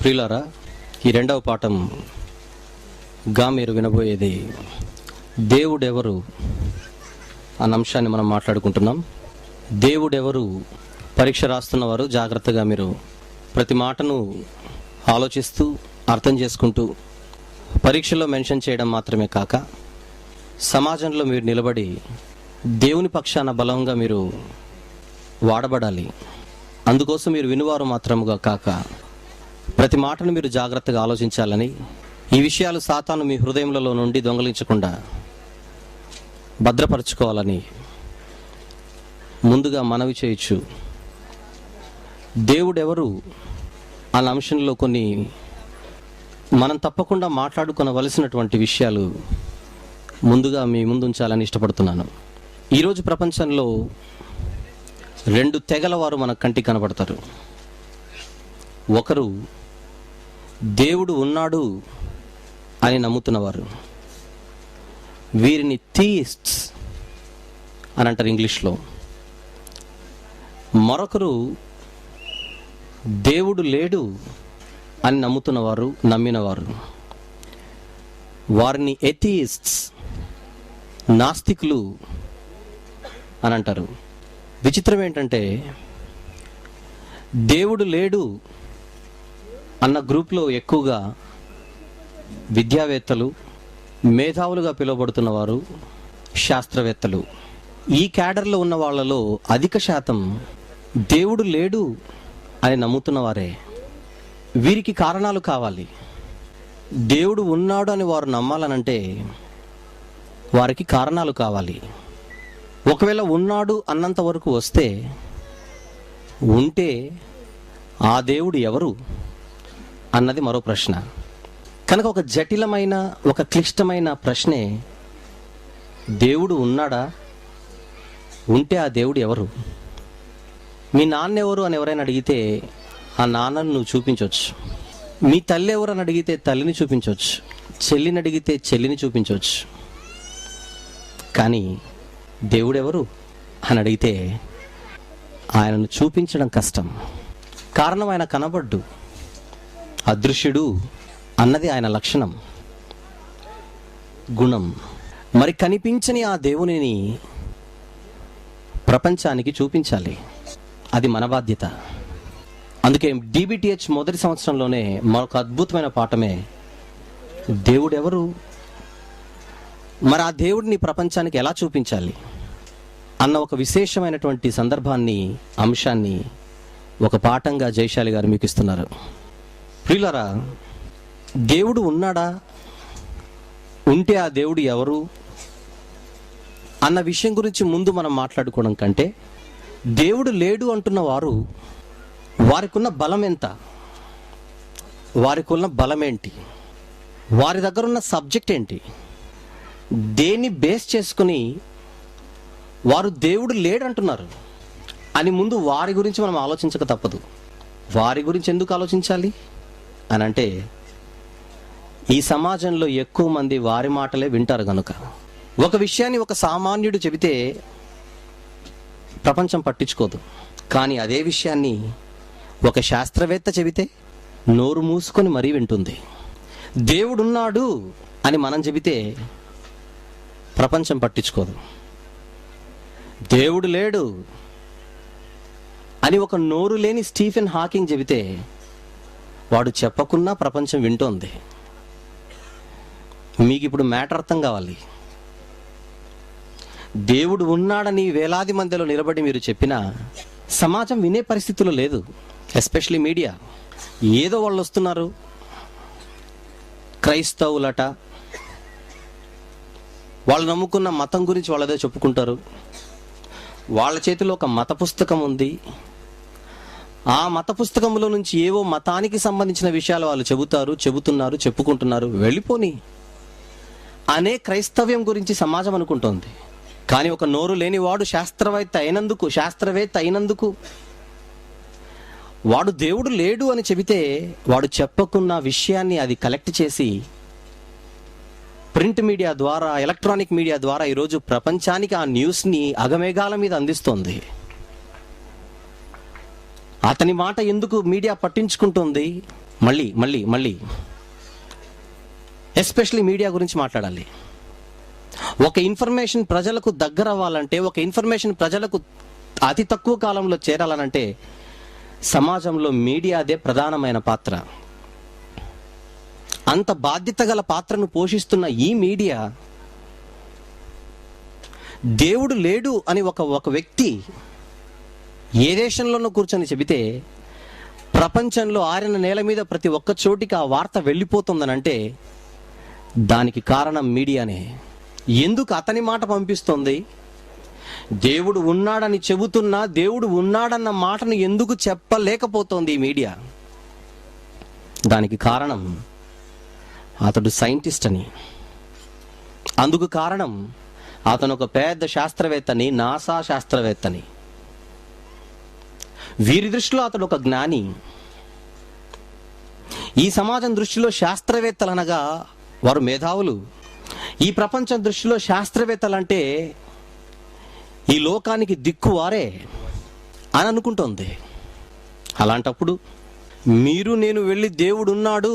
ప్రియులారా, ఈ రెండవ పాఠంగా మీరు వినబోయేది దేవుడెవరు అన్న అంశాన్ని మనం మాట్లాడుకుంటున్నాం. దేవుడెవరు పరీక్ష రాస్తున్నవారు జాగ్రత్తగా మీరు ప్రతి మాటను ఆలోచిస్తూ అర్థం చేసుకుంటూ పరీక్షలో మెన్షన్ చేయడం మాత్రమే కాక సమాజంలో మీరు నిలబడి దేవుని పక్షాన బలంగా మీరు వాడబడాలి. అందుకోసం మీరు వినువారు మాత్రముగా కాక ప్రతి మాటను మీరు జాగ్రత్తగా ఆలోచించాలని, ఈ విషయాలు సాతాను మీ హృదయములలో నుండి దొంగలించకుండా భద్రపరచుకోవాలని ముందుగా మనవి చేయొచ్చు. దేవుడెవరు అన్న అంశంలో కొన్ని మనం తప్పకుండా మాట్లాడుకోవలసినటువంటి విషయాలు ముందుగా మీ ముందు ఉంచాలని ఇష్టపడుతున్నాను. ఈరోజు ప్రపంచంలో రెండు తెగల వారు మన కంటికి కనబడతారు. ఒకరు దేవుడు ఉన్నాడు అని నమ్ముతున్నవారు, వీరిని థీయిస్ట్స్ అని అంటారు ఇంగ్లీష్లో. మరొకరు దేవుడు లేడు అని నమ్మినవారు, వారిని ఎథియిస్ట్స్, నాస్తికులు అని అంటారు. విచిత్రం ఏంటంటే దేవుడు లేడు అన్న గ్రూప్లో ఎక్కువగా విద్యావేత్తలు, మేధావులుగా పిలువబడుతున్నవారు, శాస్త్రవేత్తలు. ఈ క్యాడర్లో ఉన్న వాళ్ళలో అధిక శాతం దేవుడు లేడు అని నమ్ముతున్నవారే. వీరికి కారణాలు కావాలి. దేవుడు ఉన్నాడు అని వారు నమ్మాలనంటే వారికి కారణాలు కావాలి. ఒకవేళ ఉన్నాడు అన్నంత వరకు వస్తే, ఉంటే ఆ దేవుడు ఎవరు అన్నది మరో ప్రశ్న. కనుక ఒక జటిలమైన, ఒక క్లిష్టమైన ప్రశ్నే, దేవుడు ఉన్నాడా? ఉంటే ఆ దేవుడు ఎవరు? మీ నాన్న ఎవరు అని ఎవరైనా అడిగితే ఆ నాన్నను నువ్వు చూపించవచ్చు. మీ తల్లి ఎవరు అని అడిగితే తల్లిని చూపించవచ్చు. చెల్లిని అడిగితే చెల్లిని చూపించవచ్చు. కానీ దేవుడెవరు అని అడిగితే ఆయనను చూపించడం కష్టం. కారణం, ఆయన కనబడ్డు, అదృశ్యుడు అన్నది ఆయన లక్షణం, గుణం. మరి కనిపించని ఆ దేవునిని ప్రపంచానికి చూపించాలి. అది మన బాధ్యత. అందుకే DBTH మొదటి సంవత్సరంలోనే మరొక అద్భుతమైన పాఠమే దేవుడెవరు, మరి ఆ దేవుడిని ప్రపంచానికి ఎలా చూపించాలి అన్న ఒక విశేషమైనటువంటి సందర్భాన్ని, అంశాన్ని ఒక పాఠంగా జయశాలి గారు మీకు ఇస్తున్నారు. ప్రియులారా, దేవుడు ఉన్నాడా? ఉంటే ఆ దేవుడు ఎవరు అన్న విషయం గురించి ముందు మనం మాట్లాడుకోవడం కంటే, దేవుడు లేడు అంటున్న వారు, వారికి ఉన్న బలం ఎంత, వారికి ఉన్న బలం ఏంటి, వారి దగ్గర ఉన్న సబ్జెక్ట్ ఏంటి, దేన్ని బేస్ చేసుకుని వారు దేవుడు లేడంటున్నారు అని ముందు వారి గురించి మనం ఆలోచించక తప్పదు. వారి గురించి ఎందుకు ఆలోచించాలి అని అంటే, ఈ సమాజంలో ఎక్కువ మంది వారి మాటలే వింటారు కనుక. ఒక విషయాన్ని ఒక సామాన్యుడు చెబితే ప్రపంచం పట్టించుకోదు. కానీ అదే విషయాన్ని ఒక శాస్త్రవేత్త చెబితే నోరు మూసుకొని మరీ వింటుంది. దేవుడున్నాడు అని మనం చెబితే ప్రపంచం పట్టించుకోదు. దేవుడు లేడు అని ఒక నోరు లేని స్టీఫెన్ హాకింగ్ చెబితే వాడు చెప్పకున్నా ప్రపంచం వింటోంది. మీకు ఇప్పుడు మ్యాటర్ అర్థం కావాలి. దేవుడు ఉన్నాడని వేలాది మందిలో నిలబడి మీరు చెప్పినా సమాజం వినే పరిస్థితుల్లో లేదు. Especially media. ఏదో వాళ్ళు వస్తున్నారు, క్రైస్తవులట, వాళ్ళు నమ్ముకున్న మతం గురించి వాళ్ళదే చెప్పుకుంటారు. వాళ్ళ చేతిలో ఒక మత పుస్తకం ఉంది. ఆ మత పుస్తకంలో నుంచి ఏవో మతానికి సంబంధించిన విషయాలు వాళ్ళు చెప్పుకుంటున్నారు. వెళ్ళిపోని అనే క్రైస్తవ్యం గురించి సమాజం అనుకుంటోంది. కానీ ఒక నోరు లేనివాడు శాస్త్రవేత్త అయినందుకు వాడు దేవుడు లేడు అని చెబితే, వాడు చెప్పకున్న విషయాన్ని అది కలెక్ట్ చేసి ప్రింట్ మీడియా ద్వారా, ఎలక్ట్రానిక్ మీడియా ద్వారా ఈరోజు ప్రపంచానికి ఆ న్యూస్ని అగమేఘాల మీద అందిస్తోంది. అతని మాట ఎందుకు మీడియా పట్టించుకుంటుంది? మళ్ళీ మళ్ళీ మళ్ళీ ఎస్పెషల్లీ మీడియా గురించి మాట్లాడాలి. ఒక ఇన్ఫర్మేషన్ ప్రజలకు దగ్గర అవ్వాలంటే, ఒక ఇన్ఫర్మేషన్ ప్రజలకు అతి తక్కువ కాలంలో చేరాలనంటే సమాజంలో మీడియాదే ప్రధానమైన పాత్ర. అంత బాధ్యత గల పాత్రను పోషిస్తున్న ఈ మీడియా దేవుడు లేడు అని ఒక వ్యక్తి ఏ దేశంలోనూ కూర్చొని చెబితే ప్రపంచంలో ఆరిన నేల మీద ప్రతి ఒక్క చోటికి ఆ వార్త వెళ్ళిపోతుందనంటే దానికి కారణం మీడియానే. ఎందుకు అతని మాట పంపిస్తుంది? దేవుడు ఉన్నాడని చెబుతున్నా దేవుడు ఉన్నాడన్న మాటను ఎందుకు చెప్పలేకపోతోంది ఈ మీడియా? దానికి కారణం అతడు సైంటిస్ట్ అని. అందుకు కారణం అతను ఒక పెద్ద శాస్త్రవేత్తని, నాసా శాస్త్రవేత్తని. వీరి దృష్టిలో అతడు ఒక జ్ఞాని. ఈ సమాజం దృష్టిలో శాస్త్రవేత్తలు అనగా వారు మేధావులు. ఈ ప్రపంచం దృష్టిలో శాస్త్రవేత్తలంటే ఈ లోకానికి దిక్కు వారే అని అనుకుంటోంది. అలాంటప్పుడు మీరు నేను వెళ్ళి దేవుడు ఉన్నాడు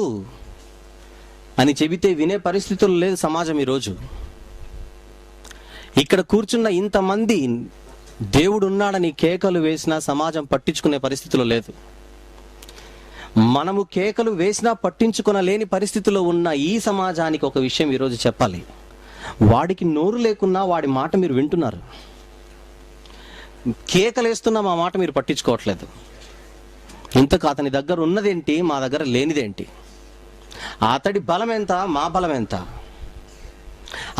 అని చెబితే వినే పరిస్థితులు లేదు సమాజం ఈరోజు. ఇక్కడ కూర్చున్న ఇంతమంది దేవుడు ఉన్నాడని కేకలు వేసినా సమాజం పట్టించుకునే పరిస్థితిలో లేదు. మనము కేకలు వేసినా పట్టించుకొనలేని పరిస్థితిలో ఉన్న ఈ సమాజానికి ఒక విషయం ఈరోజు చెప్పాలి. వాడికి నోరు లేకున్నా వాడి మాట మీరు వింటున్నారు. కేకలేస్తున్నా మా మాట మీరు పట్టించుకోవట్లేదు. ఇంతకు అతని దగ్గర ఉన్నదేంటి, మా దగ్గర లేనిదేంటి? అతడి బలం ఎంత, మా బలం ఎంత?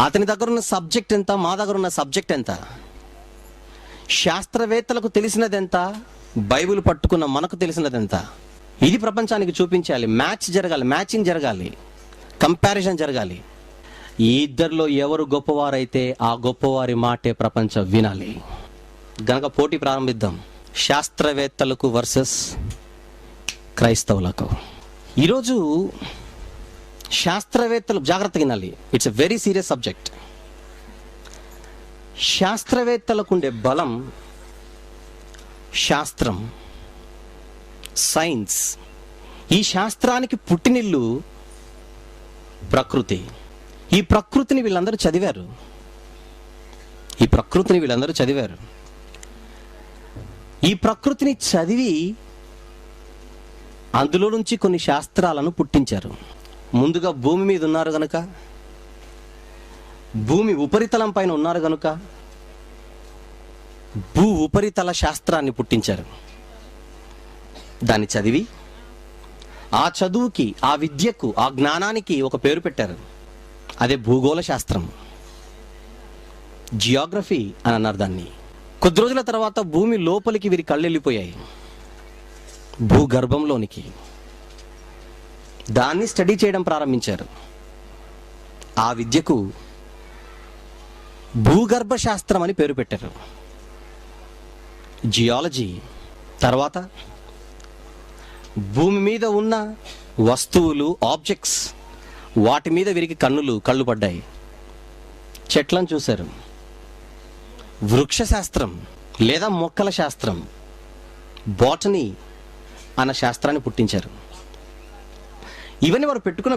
అతని దగ్గర ఉన్న సబ్జెక్ట్ ఎంత, మా దగ్గర ఉన్న సబ్జెక్ట్ ఎంత? శాస్త్రవేత్తలకు తెలిసినది ఎంత, బైబిల్ పట్టుకున్న మనకు తెలిసినది ఎంత? ఇది ప్రపంచానికి చూపించాలి. మ్యాచ్ జరగాలి, మ్యాచింగ్ జరగాలి, కంపారిజన్ జరగాలి. ఈ ఇద్దరిలో ఎవరు గొప్పవారైతే ఆ గొప్పవారి మాటే ప్రపంచం వినాలి. గనక పోటీ ప్రారంభిద్దాం, శాస్త్రవేత్తలకు వర్సెస్ క్రైస్తవులకు. ఈరోజు శాస్త్రవేత్తలు జాగ్రత్తగా వినాలి. It's a very serious subject. శాస్త్రవేత్తలకు ఉండే బలం శాస్త్రం, సైన్స్. ఈ శాస్త్రానికి పుట్టినిల్లు ప్రకృతి. ఈ ప్రకృతిని వీళ్ళందరూ చదివారు. ఈ ప్రకృతిని చదివి అందులో నుంచి కొన్ని శాస్త్రాలను పుట్టించారు. ముందుగా భూమి మీద ఉన్నారు గనుక, భూమి ఉపరితలం పైన ఉన్నారు గనుక భూ ఉపరితల శాస్త్రాన్ని పుట్టించారు. దాన్ని చదివి ఆ చదువుకి, ఆ విద్యకు, ఆ జ్ఞానానికి ఒక పేరు పెట్టారు. అదే భూగోళ శాస్త్రం, జియోగ్రఫీ అని అన్నారు దాన్ని. కొద్ది రోజుల తర్వాత భూమి లోపలికి వీరి కళ్ళు వెళ్ళిపోయాయి, భూగర్భంలోనికి. దాన్ని స్టడీ చేయడం ప్రారంభించారు. ఆ విద్యకు భూగర్భ శాస్త్రం అని పేరు పెట్టారు, జియాలజీ. తర్వాత భూమి మీద ఉన్న వస్తువులు, ఆబ్జెక్ట్స్, వాటి మీద వీరికి కళ్ళు పడ్డాయి. చెట్లను చూశారు, వృక్ష శాస్త్రం లేదా మొక్కల శాస్త్రం, బాటనీ అన్న శాస్త్రాన్ని పుట్టించారు. ఇవన్నీ వారు పెట్టుకున్న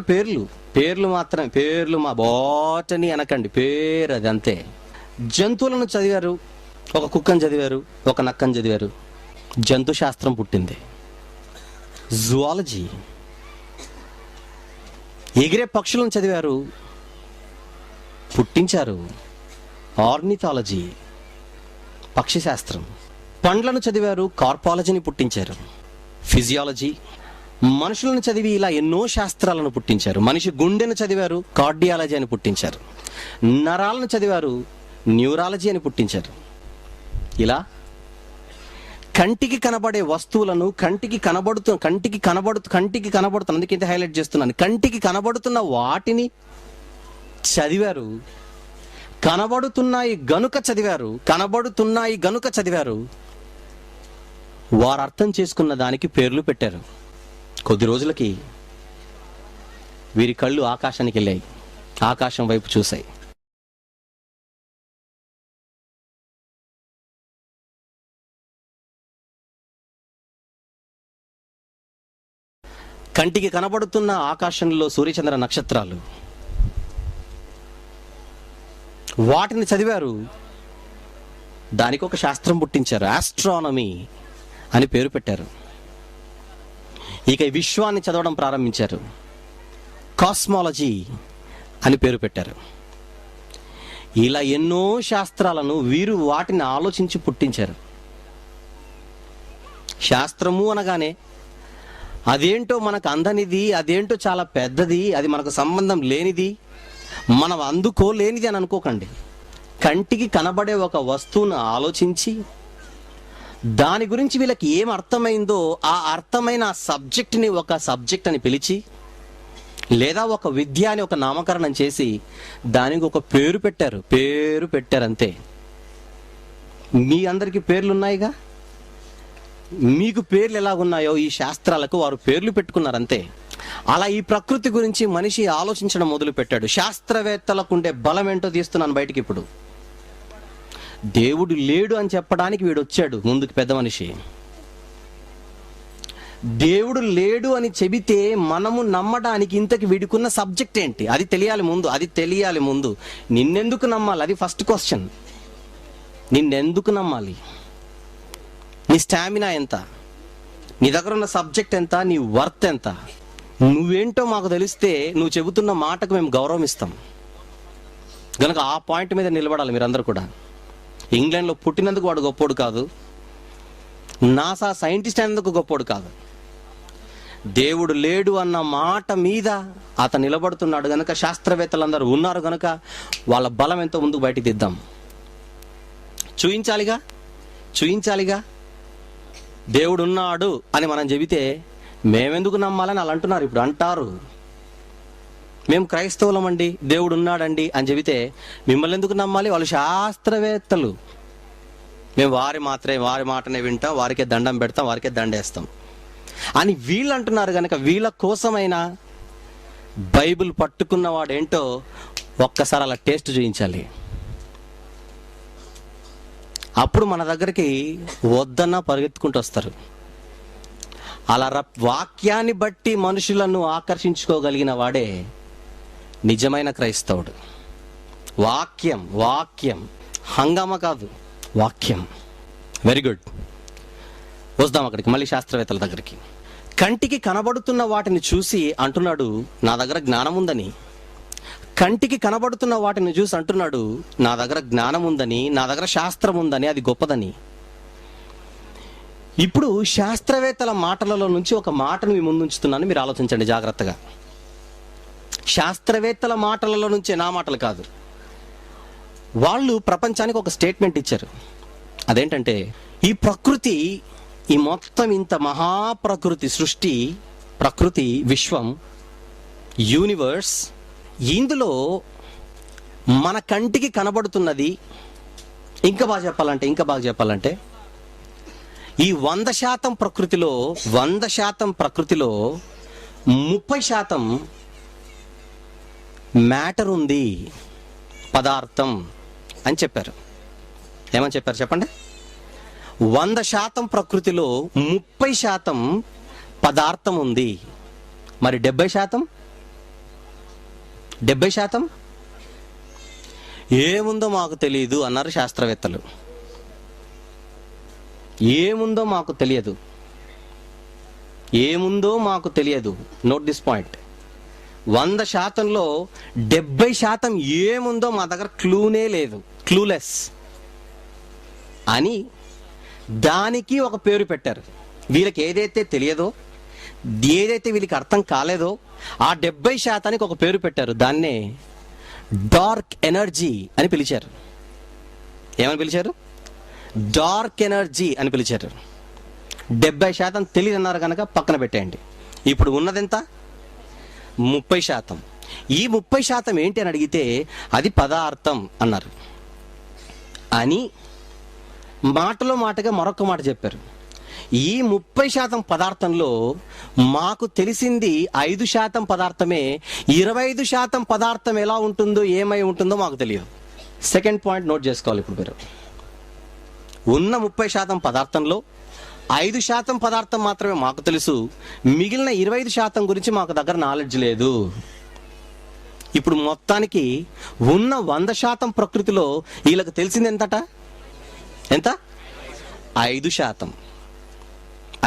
పేర్లు మాత్రమే. పేర్లు మా బాటనీ అనకండి, పేరు అది అంతే. జంతువులను చదివారు, ఒక కుక్కను చదివారు, ఒక నక్కను చదివారు, జంతు శాస్త్రం పుట్టింది. జువాలజీ. ఎగిరే పక్షులను చదివారు, పుట్టించారు ఆర్నిథాలజీ, పక్షి శాస్త్రం. పండ్లను చదివారు, కార్పాలజీని పుట్టించారు, ఫిజియాలజీ. మనుషులను చదివి ఇలా ఎన్నో శాస్త్రాలను పుట్టించారు. మనిషి గుండెను చదివారు, కార్డియాలజీ అని పుట్టించారు. నరాలను చదివారు, న్యూరాలజీ అని పుట్టించారు. ఇలా కంటికి కనబడే వస్తువులను, కంటికి కనబడుతున్న అందుకే ఇంత హైలైట్ చేస్తున్నాను, కంటికి కనబడుతున్న వాటిని చదివారు. కనబడుతున్నాయి గనుక చదివారు. వారు అర్థం చేసుకున్న దానికి పేర్లు పెట్టారు. కొద్ది రోజులకి వీరి కళ్ళు ఆకాశానికి వెళ్ళాయి, ఆకాశం వైపు చూశాయి. కంటికి కనబడుతున్న ఆకాశంలో సూర్యచంద్ర నక్షత్రాలు, వాటిని చదివారు, దానికి ఒక శాస్త్రం పుట్టించారు, ఆస్ట్రానమీ అని పేరు పెట్టారు. ఇక ఈ విశ్వాన్ని చదవడం ప్రారంభించారు, కాస్మాలజీ అని పేరు పెట్టారు. ఇలా ఎన్నో శాస్త్రాలను వీరు వాటిని ఆలోచించి పుట్టించారు. శాస్త్రము అనగానే అదేంటో మనకు అందనిది, అదేంటో చాలా పెద్దది, అది మనకు సంబంధం లేనిది, మనం అందుకోలేనిది అని అనుకోకండి. కంటికి కనబడే ఒక వస్తువును ఆలోచించి దాని గురించి వీళ్ళకి ఏం అర్థమైందో ఆ అర్థమైన సబ్జెక్ట్ని ఒక సబ్జెక్ట్ అని పిలిచి, లేదా ఒక విద్య అని ఒక నామకరణం చేసి దానికి ఒక పేరు పెట్టారు అంతే. మీ అందరికీ పేర్లు ఉన్నాయిగా, మీకు పేర్లు ఎలాగున్నాయో ఈ శాస్త్రాలకు వారు పేర్లు పెట్టుకున్నారంతే. అలా ఈ ప్రకృతి గురించి మనిషి ఆలోచించడం మొదలు పెట్టాడు. శాస్త్రవేత్తలకు ఉండే బలం ఏంటో తీస్తున్నాను బయటికి. ఇప్పుడు దేవుడు లేడు అని చెప్పడానికి వీడు వచ్చాడు ముందుకు, పెద్ద మనిషి. దేవుడు లేడు అని చెబితే మనము నమ్మడానికి ఇంతకి వీడికున్న సబ్జెక్ట్ ఏంటి అది తెలియాలి ముందు. నిన్నెందుకు నమ్మాలి? అది ఫస్ట్ క్వశ్చన్. నిన్నెందుకు నమ్మాలి? నీ స్టామినా ఎంత? నీ దగ్గర ఉన్న సబ్జెక్ట్ ఎంత? నీ వర్త్ ఎంత? నువ్వేంటో మాకు తెలిస్తే నువ్వు చెబుతున్న మాటకు మేము గౌరవం ఇస్తాం కనుక ఆ పాయింట్ మీద నిలబడాలి మీరందరూ కూడా. ఇంగ్లాండ్లో పుట్టినందుకు వాడు గొప్పోడు కాదు, నాసా సైంటిస్ట్ అయినందుకు గొప్పోడు కాదు. దేవుడు లేడు అన్న మాట మీద అతను నిలబడుతున్నాడు గనుక, శాస్త్రవేత్తలందరూ ఉన్నారు గనుక వాళ్ళ బలం ఎంతో ముందుకు బయటికి దిద్దాం. చూయించాలిగా. దేవుడు ఉన్నాడు అని మనం చెబితే మేమెందుకు నమ్మాలని వాళ్ళు అంటున్నారు. ఇప్పుడు అంటారు, మేము క్రైస్తవులమండి, దేవుడు ఉన్నాడండి అని చెబితే మిమ్మల్ని ఎందుకు నమ్మాలి? వాళ్ళు శాస్త్రవేత్తలు. మేము వారి మాటనే వింటాం, వారికే దండం పెడతాం, వారికే దండేస్తాం అని వీళ్ళు అంటున్నారు కనుక వీళ్ళ కోసమైనా బైబిల్ పట్టుకున్నవాడు ఏంటో ఒక్కసారి అలా టేస్ట్ చూయించాలి. అప్పుడు మన దగ్గరికి వద్దన్నా పరిగెత్తుకుంటూ వస్తారు. అలా వాక్యాన్ని బట్టి మనుషులను ఆకర్షించుకోగలిగిన వాడే నిజమైన క్రైస్తవుడు. వాక్యం హంగామా కాదు, వాక్యం. Very good. వద్దాం అక్కడికి, మళ్ళీ శాస్త్రవేత్తల దగ్గరికి. కంటికి కనబడుతున్న వాటిని చూసి అంటున్నాడు నా దగ్గర జ్ఞానం ఉందని. కంటికి కనబడుతున్న వాటిని చూసి అంటున్నాడు నా దగ్గర జ్ఞానం ఉందని, నా దగ్గర శాస్త్రం ఉందని, అది గొప్పదని. ఇప్పుడు శాస్త్రవేత్తల మాటలలో నుంచి ఒక మాటను మీ ముందు ఉంచుతున్నాను, మీరు ఆలోచించండి జాగ్రత్తగా. శాస్త్రవేత్తల మాటలలో నుంచే, నా మాటలు కాదు. వాళ్ళు ప్రపంచానికి ఒక స్టేట్మెంట్ ఇచ్చారు. అదేంటంటే ఈ ప్రకృతి, ఈ మొత్తం ఇంత మహాప్రకృతి, సృష్టి, ప్రకృతి, విశ్వం, యూనివర్స్, ఇందులో మన కంటికి కనబడుతున్నది ఇంకా బాగా చెప్పాలంటే ఈ 100% ప్రకృతిలో 30% మ్యాటర్ ఉంది, పదార్థం అని చెప్పారు. ఏమని చెప్పారు చెప్పండి? 100% ప్రకృతిలో 30% పదార్థం ఉంది. మరి 70% ఏముందో మాకు తెలియదు అన్నారు శాస్త్రవేత్తలు. ఏముందో మాకు తెలియదు. Note this point. 100%లో 70% ఏముందో మా దగ్గర క్లూనే లేదు, క్లూలెస్ అని దానికి ఒక పేరు పెట్టారు. వీళ్ళకి ఏదైతే తెలియదో, ఏదైతే వీళ్ళకి అర్థం కాలేదో ఆ 70%కి ఒక పేరు పెట్టారు. దాన్నే డార్క్ ఎనర్జీ అని పిలిచారు. ఏమని పిలిచారు? డార్క్ ఎనర్జీ అని పిలిచారు. 70% తెలియదు అన్నారు కనుక పక్కన పెట్టేయండి. ఇప్పుడు ఉన్నదెంత? 30%. ఈ 30% ఏంటి అని అడిగితే అది పదార్థం అన్నారు. అని మాటలో మాటగా మరొక మాట చెప్పారు. ఈ 30% పదార్థంలో మాకు తెలిసింది 5% పదార్థమే. 25% పదార్థం ఎలా ఉంటుందో, ఏమై ఉంటుందో మాకు తెలియదు. సెకండ్ పాయింట్ నోట్ చేసుకోవాలి. ఇప్పుడు మీరు ఉన్న 30% పదార్థంలో 5% పదార్థం మాత్రమే మాకు తెలుసు, మిగిలిన 25% గురించి మాకు దగ్గర నాలెడ్జ్ లేదు. ఇప్పుడు మొత్తానికి ఉన్న 100% ప్రకృతిలో వీళ్ళకి తెలిసింది ఎంతట? ఎంత? 5%.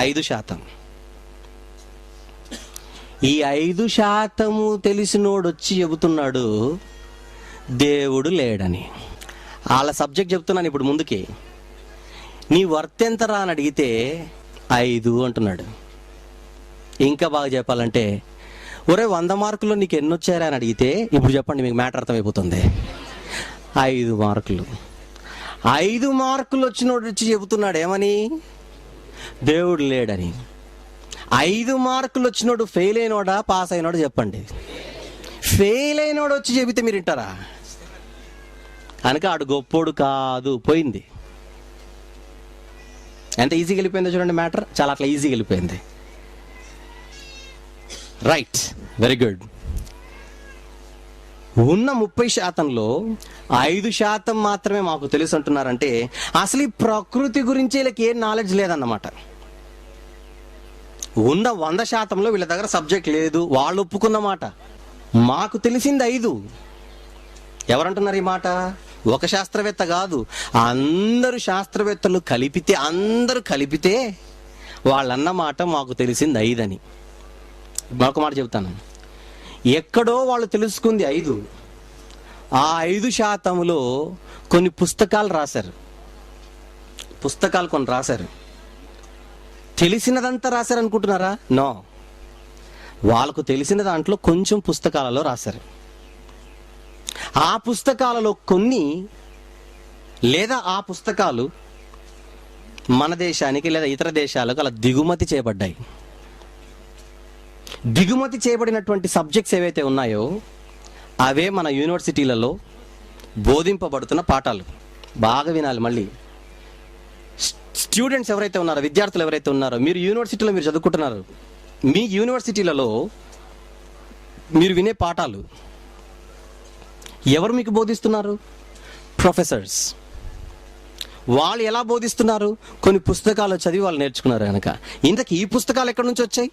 5%. ఈ 5% తెలిసినోడు వచ్చి చెబుతున్నాడు దేవుడు లేడని. వాళ్ళ సబ్జెక్ట్ చెప్తున్నాను ఇప్పుడు ముందుకి. నీ వర్త్ ఎంతరా అని అడిగితే 5 అంటున్నాడు. ఇంకా బాగా చెప్పాలంటే, ఒరే 100 మార్కుల్లో నీకు ఎన్ని వచ్చారా అని అడిగితే, ఇప్పుడు చెప్పండి, మీకు మ్యాటర్ అర్థమైపోతుంది. 5 మార్కులు. 5 మార్కులు వచ్చినోడు వచ్చి చెబుతున్నాడు ఏమని? దేవుడు లేడని. 5 మార్కులు వచ్చినోడు ఫెయిల్ అయినోడా పాస్ అయినోడా చెప్పండి? ఫెయిల్ అయినోడు వచ్చి చెబితే మీరు వింటారా? కనుక ఆడు గొప్పోడు కాదు, పోయింది. ఎంత ఈజీగా వెళ్ళిపోయిందో చూడండి మ్యాటర్. చాలా అట్లా ఈజీగా వెళ్ళిపోయింది. Right, very good. ఉన్న 30%లో 5% మాత్రమే మాకు తెలుసు అంటున్నారంటే అసలు ఈ ప్రకృతి గురించి వీళ్ళకి ఏం నాలెడ్జ్ లేదన్నమాట. ఉన్న 100%లో వీళ్ళ దగ్గర సబ్జెక్ట్ లేదు. వాళ్ళు ఒప్పుకున్న మాట. మాకు తెలిసింది 5. ఎవరంటున్నారు ఈ మాట? ఒక శాస్త్రవేత్త కాదు, అందరూ శాస్త్రవేత్తలు కలిపితే వాళ్ళన్న మాట మాకు తెలిసింది 5 అని. మరొక మాట చెబుతాను. ఎక్కడో వాళ్ళు తెలుసుకుంది 5. ఆ 5%లో కొన్ని పుస్తకాలు రాశారు. కొన్ని రాశారు. తెలిసినదంతా రాశారు అనుకుంటున్నారా? నో. వాళ్ళకు తెలిసిన దాంట్లో కొంచెం పుస్తకాలలో రాశారు. ఆ పుస్తకాలలో కొన్ని, లేదా ఆ పుస్తకాలు మన దేశానికి లేదా ఇతర దేశాలకు అలా దిగుమతి చేయబడ్డాయి. దిగుమతి చేయబడినటువంటి సబ్జెక్ట్స్ ఏవైతే ఉన్నాయో అవే మన యూనివర్సిటీలలో బోధింపబడుతున్న పాఠాలు. బాగా వినాలి మళ్ళీ. స్టూడెంట్స్ ఎవరైతే ఉన్నారో, విద్యార్థులు ఎవరైతే ఉన్నారో, మీరు యూనివర్సిటీలో మీరు చదువుకుంటున్నారు, మీ యూనివర్సిటీలలో మీరు వినే పాఠాలు ఎవరు మీకు బోధిస్తున్నారు? ప్రొఫెసర్స్. వాళ్ళు ఎలా బోధిస్తున్నారు? కొన్ని పుస్తకాలు చదివి వాళ్ళు నేర్చుకున్నారు కనుక. ఇంతకీ ఈ పుస్తకాలు ఎక్కడి నుంచి వచ్చాయి?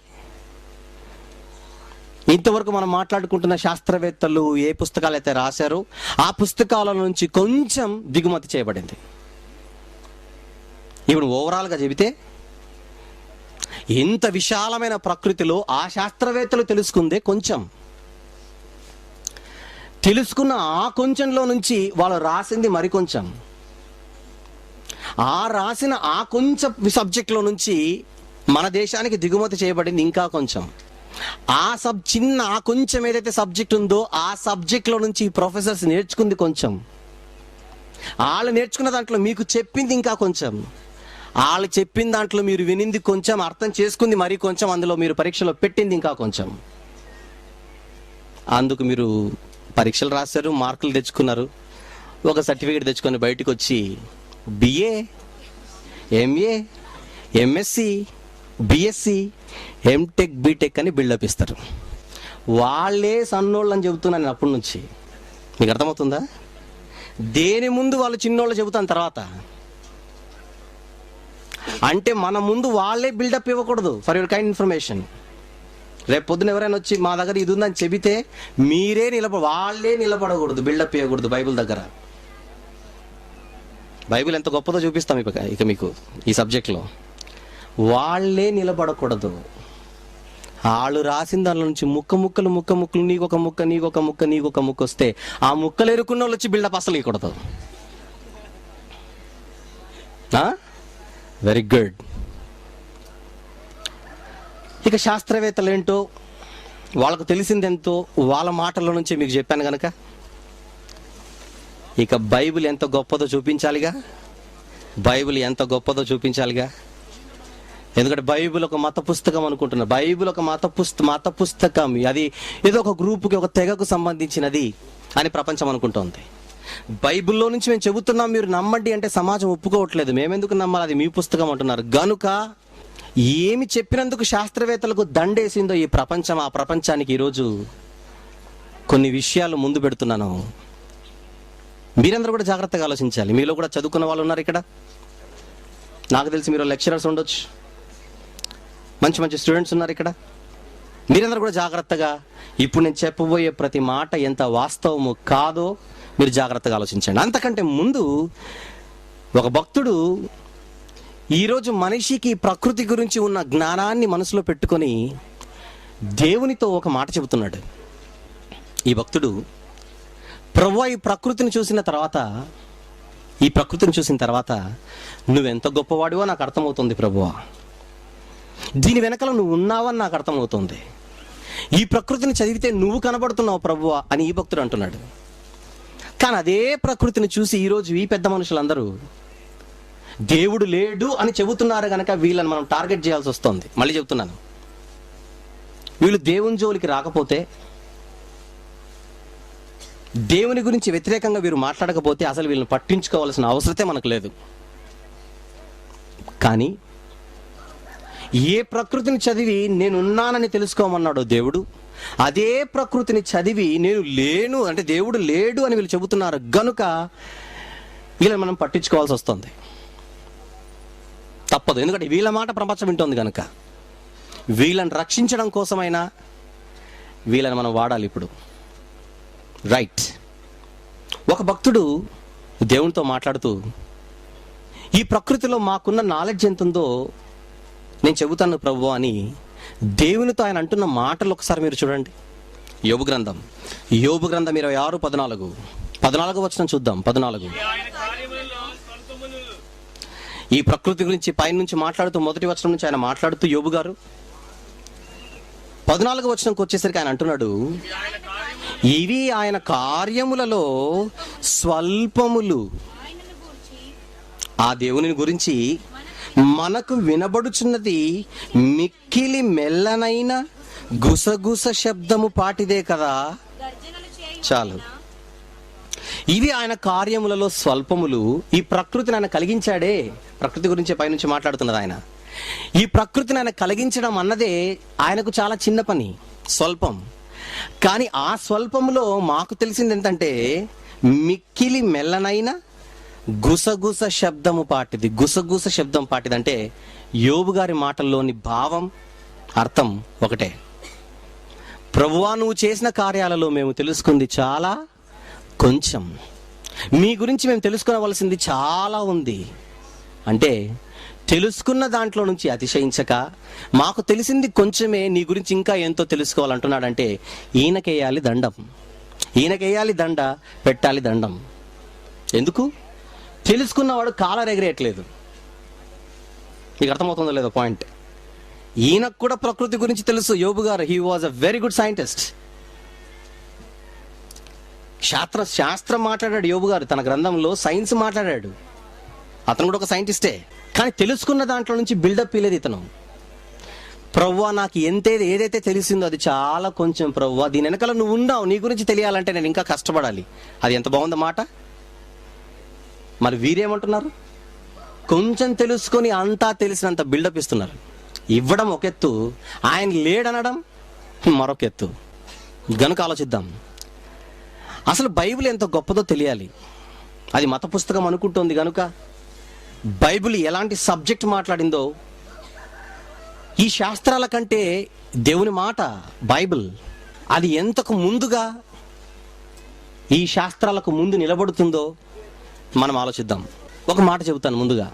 ఇంతవరకు మనం మాట్లాడుకుంటున్న శాస్త్రవేత్తలు ఏ పుస్తకాలు అయితే రాశారో ఆ పుస్తకాల నుంచి కొంచెం దిగుమతి చేయబడింది. ఇప్పుడు ఓవరాల్గా చెబితే ఇంత విశాలమైన ప్రకృతిలో ఆ శాస్త్రవేత్తలు తెలుసుకుందే కొంచెం. తెలుసుకున్న ఆ కొంచెంలో నుంచి వాళ్ళు రాసింది మరికొంచెం. ఆ రాసిన ఆ కొంచెం సబ్జెక్ట్లో నుంచి మన దేశానికి దిగుమతి చేయబడింది ఇంకా కొంచెం. ఆ కొంచెం ఏదైతే సబ్జెక్ట్ ఉందో ఆ సబ్జెక్ట్లో నుంచి ప్రొఫెసర్స్ నేర్చుకుంది కొంచెం. వాళ్ళు నేర్చుకున్న దాంట్లో మీకు చెప్పింది ఇంకా కొంచెం. వాళ్ళు చెప్పిన దాంట్లో మీరు వినింది కొంచెం, అర్థం చేసుకుంది మరీ కొంచెం, అందులో మీరు పరీక్షలో పెట్టింది ఇంకా కొంచెం. అందుకు మీరు పరీక్షలు రాశారు, మార్కులు తెచ్చుకున్నారు, ఒక సర్టిఫికేట్ తెచ్చుకొని బయటకు వచ్చి BA, MA, MSc, BSc, MTech, BTech అని బిల్డప్ ఇస్తారు. వాళ్ళే సన్నోళ్ళు అని చెబుతున్నాను నేను అప్పటి నుంచి. మీకు అర్థమవుతుందా? దేని ముందు వాళ్ళు చిన్నోళ్ళు చెబుతాను తర్వాత. అంటే మన ముందు వాళ్ళే బిల్డప్ ఇవ్వకూడదు. For your kind information. రేపు పొద్దున ఎవరైనా వచ్చి మా దగ్గర ఇది ఉందని చెబితే మీరే వాళ్ళే నిలబడకూడదు, బిల్డప్ ఇవ్వకూడదు. బైబిల్ దగ్గర బైబిల్ ఎంత గొప్పదో చూపిస్తాం ఇక మీకు ఈ సబ్జెక్ట్లో. వాళ్ళే నిలబడకూడదు. వాళ్ళు రాసిన దానిలో నుంచి ముక్కలు నీకొక ముక్క వస్తే ఆ ముక్కలు ఎరుకున్న వాళ్ళు వచ్చి బిల్డప్ అసలు ఇవ్వకూడదు. Very good. ఇక శాస్త్రవేత్తలు ఏంటో, వాళ్ళకు తెలిసిందెంతో వాళ్ళ మాటల నుంచి మీకు చెప్పాను కనుక ఇక బైబిల్ ఎంత గొప్పదో చూపించాలిగా. ఎందుకంటే బైబిల్ ఒక మత పుస్తకం అనుకుంటున్నా. బైబిల్ ఒక మత పుస్తకం. అది ఏదో ఒక గ్రూపుకి, ఒక తెగకు సంబంధించినది అని ప్రపంచం అనుకుంటోంది. బైబిల్లో నుంచి మేము చెబుతున్నాం, మీరు నమ్మండి అంటే సమాజం ఒప్పుకోవట్లేదు. మేమెందుకు నమ్మాలి? అది మీ పుస్తకం అంటున్నారు. గనుక ఏమి చెప్పినందుకు శాస్త్రవేత్తలకు దండేసిందో ఈ ప్రపంచం, ఆ ప్రపంచానికి ఈరోజు కొన్ని విషయాలు ముందు పెడుతున్నాను. మీరందరూ కూడా జాగ్రత్తగా ఆలోచించాలి. మీలో కూడా చదువుకున్న వాళ్ళు ఉన్నారు ఇక్కడ. నాకు తెలిసి మీరు లెక్చరర్స్ ఉండొచ్చు, మంచి మంచి స్టూడెంట్స్ ఉన్నారు ఇక్కడ. మీరందరూ కూడా జాగ్రత్తగా ఇప్పుడు నేను చెప్పబోయే ప్రతి మాట ఎంత వాస్తవము కాదో మీరు జాగ్రత్తగా ఆలోచించండి. అంతకంటే ముందు ఒక భక్తుడు ఈరోజు మనిషికి ప్రకృతి గురించి ఉన్న జ్ఞానాన్ని మనసులో పెట్టుకొని దేవునితో ఒక మాట చెబుతున్నాడు. ఈ భక్తుడు, ప్రభువా ఈ ప్రకృతిని చూసిన తర్వాత నువ్వెంత గొప్పవాడివో నాకు అర్థమవుతుంది ప్రభువా. దీని వెనకాల నువ్వు ఉన్నావని నాకు అర్థమవుతుంది. ఈ ప్రకృతిని చదివితే నువ్వు కనబడుతున్నావు ప్రభువా అని ఈ భక్తుడు అంటున్నాడు. కానీ అదే ప్రకృతిని చూసి ఈరోజు ఈ పెద్ద మనుషులందరూ దేవుడు లేడు అని చెబుతున్నారు కనుక వీళ్ళని మనం టార్గెట్ చేయాల్సి వస్తుంది. మళ్ళీ చెబుతున్నాను, వీళ్ళు దేవుని జోలికి రాకపోతే, దేవుని గురించి వ్యతిరేకంగా వీరు మాట్లాడకపోతే అసలు వీళ్ళని పట్టించుకోవాల్సిన అవసరతే మనకు లేదు. కానీ ఏ ప్రకృతిని చదివి నేనున్నానని తెలుసుకోమన్నాడో దేవుడు, అదే ప్రకృతిని చదివి నేను లేను అంటే దేవుడు లేడు అని వీళ్ళు చెబుతున్నారు గనుక వీళ్ళని మనం పట్టించుకోవాల్సి వస్తుంది. తప్పదు, ఎందుకంటే వీళ్ళ మాట ప్రపంచం వింటోంది కనుక. వీళ్ళని రక్షించడం కోసమైనా వీళ్ళని మనం వాడాలి ఇప్పుడు. రైట్. ఒక భక్తుడు దేవునితో మాట్లాడుతూ, ఈ ప్రకృతిలో మాకున్న నాలెడ్జ్ ఎంత ఉందో నేను చెబుతాను ప్రభు అని దేవునితో ఆయన అంటున్న మాటలు ఒకసారి మీరు చూడండి. యోబు గ్రంథం 26:14 వచనం చూద్దాం. 14. ఈ ప్రకృతి గురించి పైన నుంచి మాట్లాడుతూ మొదటి వచనం నుంచి ఆయన మాట్లాడుతూ యోబు గారు 14వ వచనంకి వచ్చేసరికి ఆయన అంటున్నాడు, ఇవి ఆయన కార్యములలో స్వల్పములు. ఆ దేవుని గురించి మనకు వినబడుచున్నది మిక్కిలి మెల్లనైన గుసగుస శబ్దము పాటిదే కదా. చాలు. ఇవి ఆయన కార్యములలో స్వల్పములు. ఈ ప్రకృతిని ఆయన కలిగించాడే, ప్రకృతి గురించి పైనుంచి మాట్లాడుతున్నది ఆయన. ఈ ప్రకృతిని ఆయన కలిగించడం అన్నదే ఆయనకు చాలా చిన్న పని, స్వల్పం. కానీ ఆ స్వల్పములో మాకు తెలిసింది ఏంటంటే మిక్కిలి మెల్లనైన గుసగుస శబ్దము పాటిది. గుసగుస శబ్దం పాటిది అంటే యోబు గారి మాటల్లోని భావం, అర్థం ఒకటే. ప్రభువా నువ్వు చేసిన కార్యాలలో మేము తెలుసుకుంది చాలా కొంచెం, మీ గురించి మేము తెలుసుకోవలసింది చాలా ఉంది. అంటే తెలుసుకున్న దాంట్లో నుంచి అతిశయించక మాకు తెలిసింది కొంచెమే, నీ గురించి ఇంకా ఎంతో తెలుసుకోవాలంటున్నాడంటే ఈయనకేయాలి దండం, ఈయనకేయాలి దండ, పెట్టాలి దండం. ఎందుకు? తెలుసుకున్నవాడు కాలర్ ఎగరేయట్లేదు. మీకు అర్థమవుతుందో లేదో పాయింట్. ఈయనకు కూడా ప్రకృతి గురించి తెలుసు. యోబు గారు, he was a very good scientist. శాస్త్రం మాట్లాడాడు యోబు గారు తన గ్రంథంలో, సైన్స్ మాట్లాడాడు. అతను కూడా ఒక సైంటిస్టే. కానీ తెలుసుకున్న దాంట్లో నుంచి బిల్డప్ ఇవ్వలేదు ఇతను. ప్రవ్వా నాకు ఏదైతే తెలిసిందో అది చాలా కొంచెం ప్రవ్వా, దీని వెనకాల నువ్వు ఉన్నావు, నీ గురించి తెలియాలంటే నేను ఇంకా కష్టపడాలి. అది ఎంత బాగుంది మాట. మరి వీరేమంటున్నారు? కొంచెం తెలుసుకొని అంతా తెలిసినంత బిల్డప్ ఇస్తున్నారు. ఇవ్వడం ఒక ఎత్తు, ఆయన లేడనడం మరొక ఎత్తు. గనుక ఆలోచిద్దాం. అసలు బైబిల్ ఎంత గొప్పదో తెలియాలి. అది మత పుస్తకం అనుకుంటోంది కనుక బైబిల్ ఎలాంటి సబ్జెక్ట్ మాట్లాడిందో, ఈ శాస్త్రాల కంటే దేవుని మాట బైబిల్ అది ఎంతకు ముందుగా ఈ శాస్త్రాలకు ముందు నిలబడుతుందో మనం ఆలోచిద్దాం. ఒక మాట చెబుతాను ముందుగా.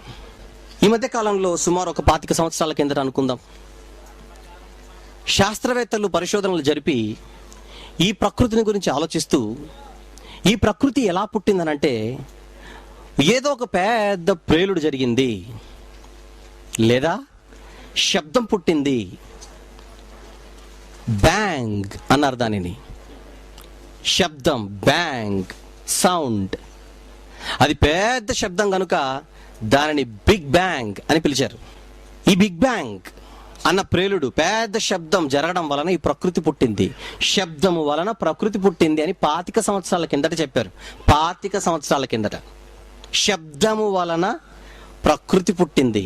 ఈ మధ్య కాలంలో సుమారు ఒక 25 సంవత్సరాల కిందట అనుకుందాం, శాస్త్రవేత్తలు పరిశోధనలు జరిపి ఈ ప్రకృతిని గురించి ఆలోచిస్తూ, ఈ ప్రకృతి ఎలా పుట్టిందనంటే ఏదో ఒక పెద్ద ప్రేలుడు జరిగింది, లేదా శబ్దం పుట్టింది. బ్యాంగ్ అన్నారు దానిని. శబ్దం, బ్యాంగ్, సౌండ్. అది పెద్ద శబ్దం కనుక దానిని బిగ్ బ్యాంగ్ అని పిలిచారు. ఈ బిగ్ బ్యాంగ్ అన్న ప్రేలుడు, పెద్ద శబ్దం జరగడం వలన ఈ ప్రకృతి పుట్టింది, శబ్దము వలన ప్రకృతి పుట్టింది అని 25 సంవత్సరాల కిందట చెప్పారు. 25 సంవత్సరాల కిందట శబ్దము వలన ప్రకృతి పుట్టింది.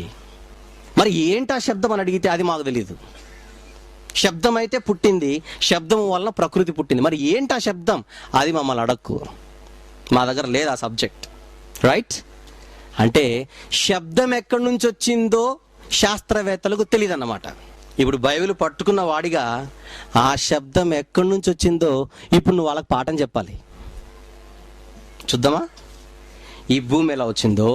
మరి ఏంటా శబ్దం అని అడిగితే అది మాకు తెలియదు. శబ్దం అయితే పుట్టింది, శబ్దము వలన ప్రకృతి పుట్టింది. మరి ఏంటా శబ్దం? అది మమ్మల్ని అడక్కు, మా దగ్గర లేదు ఆ సబ్జెక్ట్. రైట్? అంటే శబ్దం ఎక్కడి నుంచి వచ్చిందో శాస్త్రవేత్తలకు తెలియదు అన్నమాట. ఇప్పుడు బైబిల్ పట్టుకున్న వాడిగా ఆ శబ్దం ఎక్కడి నుంచి వచ్చిందో ఇప్పుడు నువ్వు వాళ్ళకి పాఠం చెప్పాలి. చూద్దామా? ఈ భూమి ఎలా వచ్చిందో,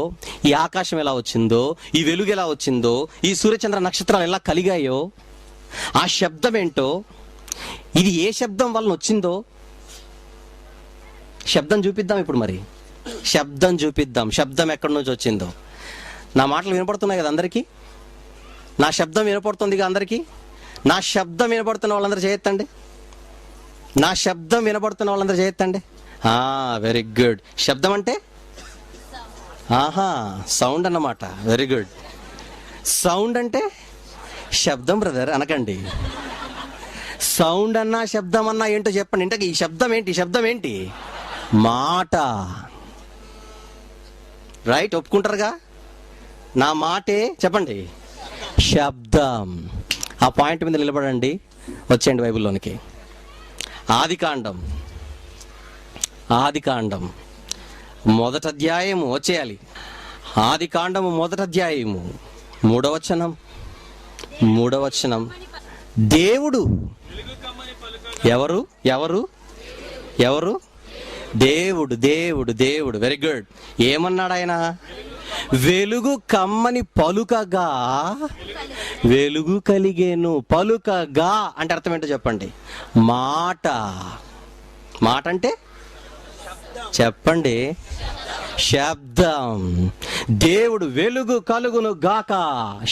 ఈ ఆకాశం ఎలా వచ్చిందో, ఈ వెలుగు ఎలా వచ్చిందో, ఈ సూర్యచంద్ర నక్షత్రాలు ఎలా కలిగాయో, ఆ శబ్దం ఏంటో, ఇది ఏ శబ్దం వలన వచ్చిందో శబ్దం చూపిద్దాం. ఇప్పుడు మరి శబ్దం చూపిద్దాం, శబ్దం ఎక్కడి నుంచి వచ్చిందో. నా మాటలు వినపడుతున్నాయి కదా అందరికీ? నా శబ్దం వినపడుతుందిగా అందరికీ? నా శబ్దం వినపడుతున్న వాళ్ళందరూ చేయొద్దండి. నా శబ్దం వినపడుతున్న వాళ్ళందరూ చేయొద్దండి. Very good. శబ్దం అంటే సౌండ్ అన్నమాట. Very good. సౌండ్ అంటే శబ్దం బ్రదర్ అనకండి. సౌండ్ అన్నా శబ్దం అన్నా ఏంటో చెప్పండి. ఇంతకీ ఈ శబ్దం ఏంటి? శబ్దం ఏంటి? మాట. రైట్, ఒప్పుకుంటారుగా? నా మాటే చెప్పండి శబ్దం. ఆ పాయింట్ మీద నిలబడండి. వచ్చేయండి బైబిల్లోనికి. ఆదికాండం మొదటి అధ్యాయము వచ్చేయాలి. ఆదికాండము మొదటి అధ్యాయము 3వ వచనం. దేవుడు ఎవరు? దేవుడు. Very good. ఏమన్నాడు ఆయన? వెలుగు కమ్మని పలుకగా వెలుగు కలిగేను. పలుకగా అంటే అర్థం ఏంటో చెప్పండి. మాట అంటే చెప్పండి శబ్దం. దేవుడు వెలుగు కలుగును గాక.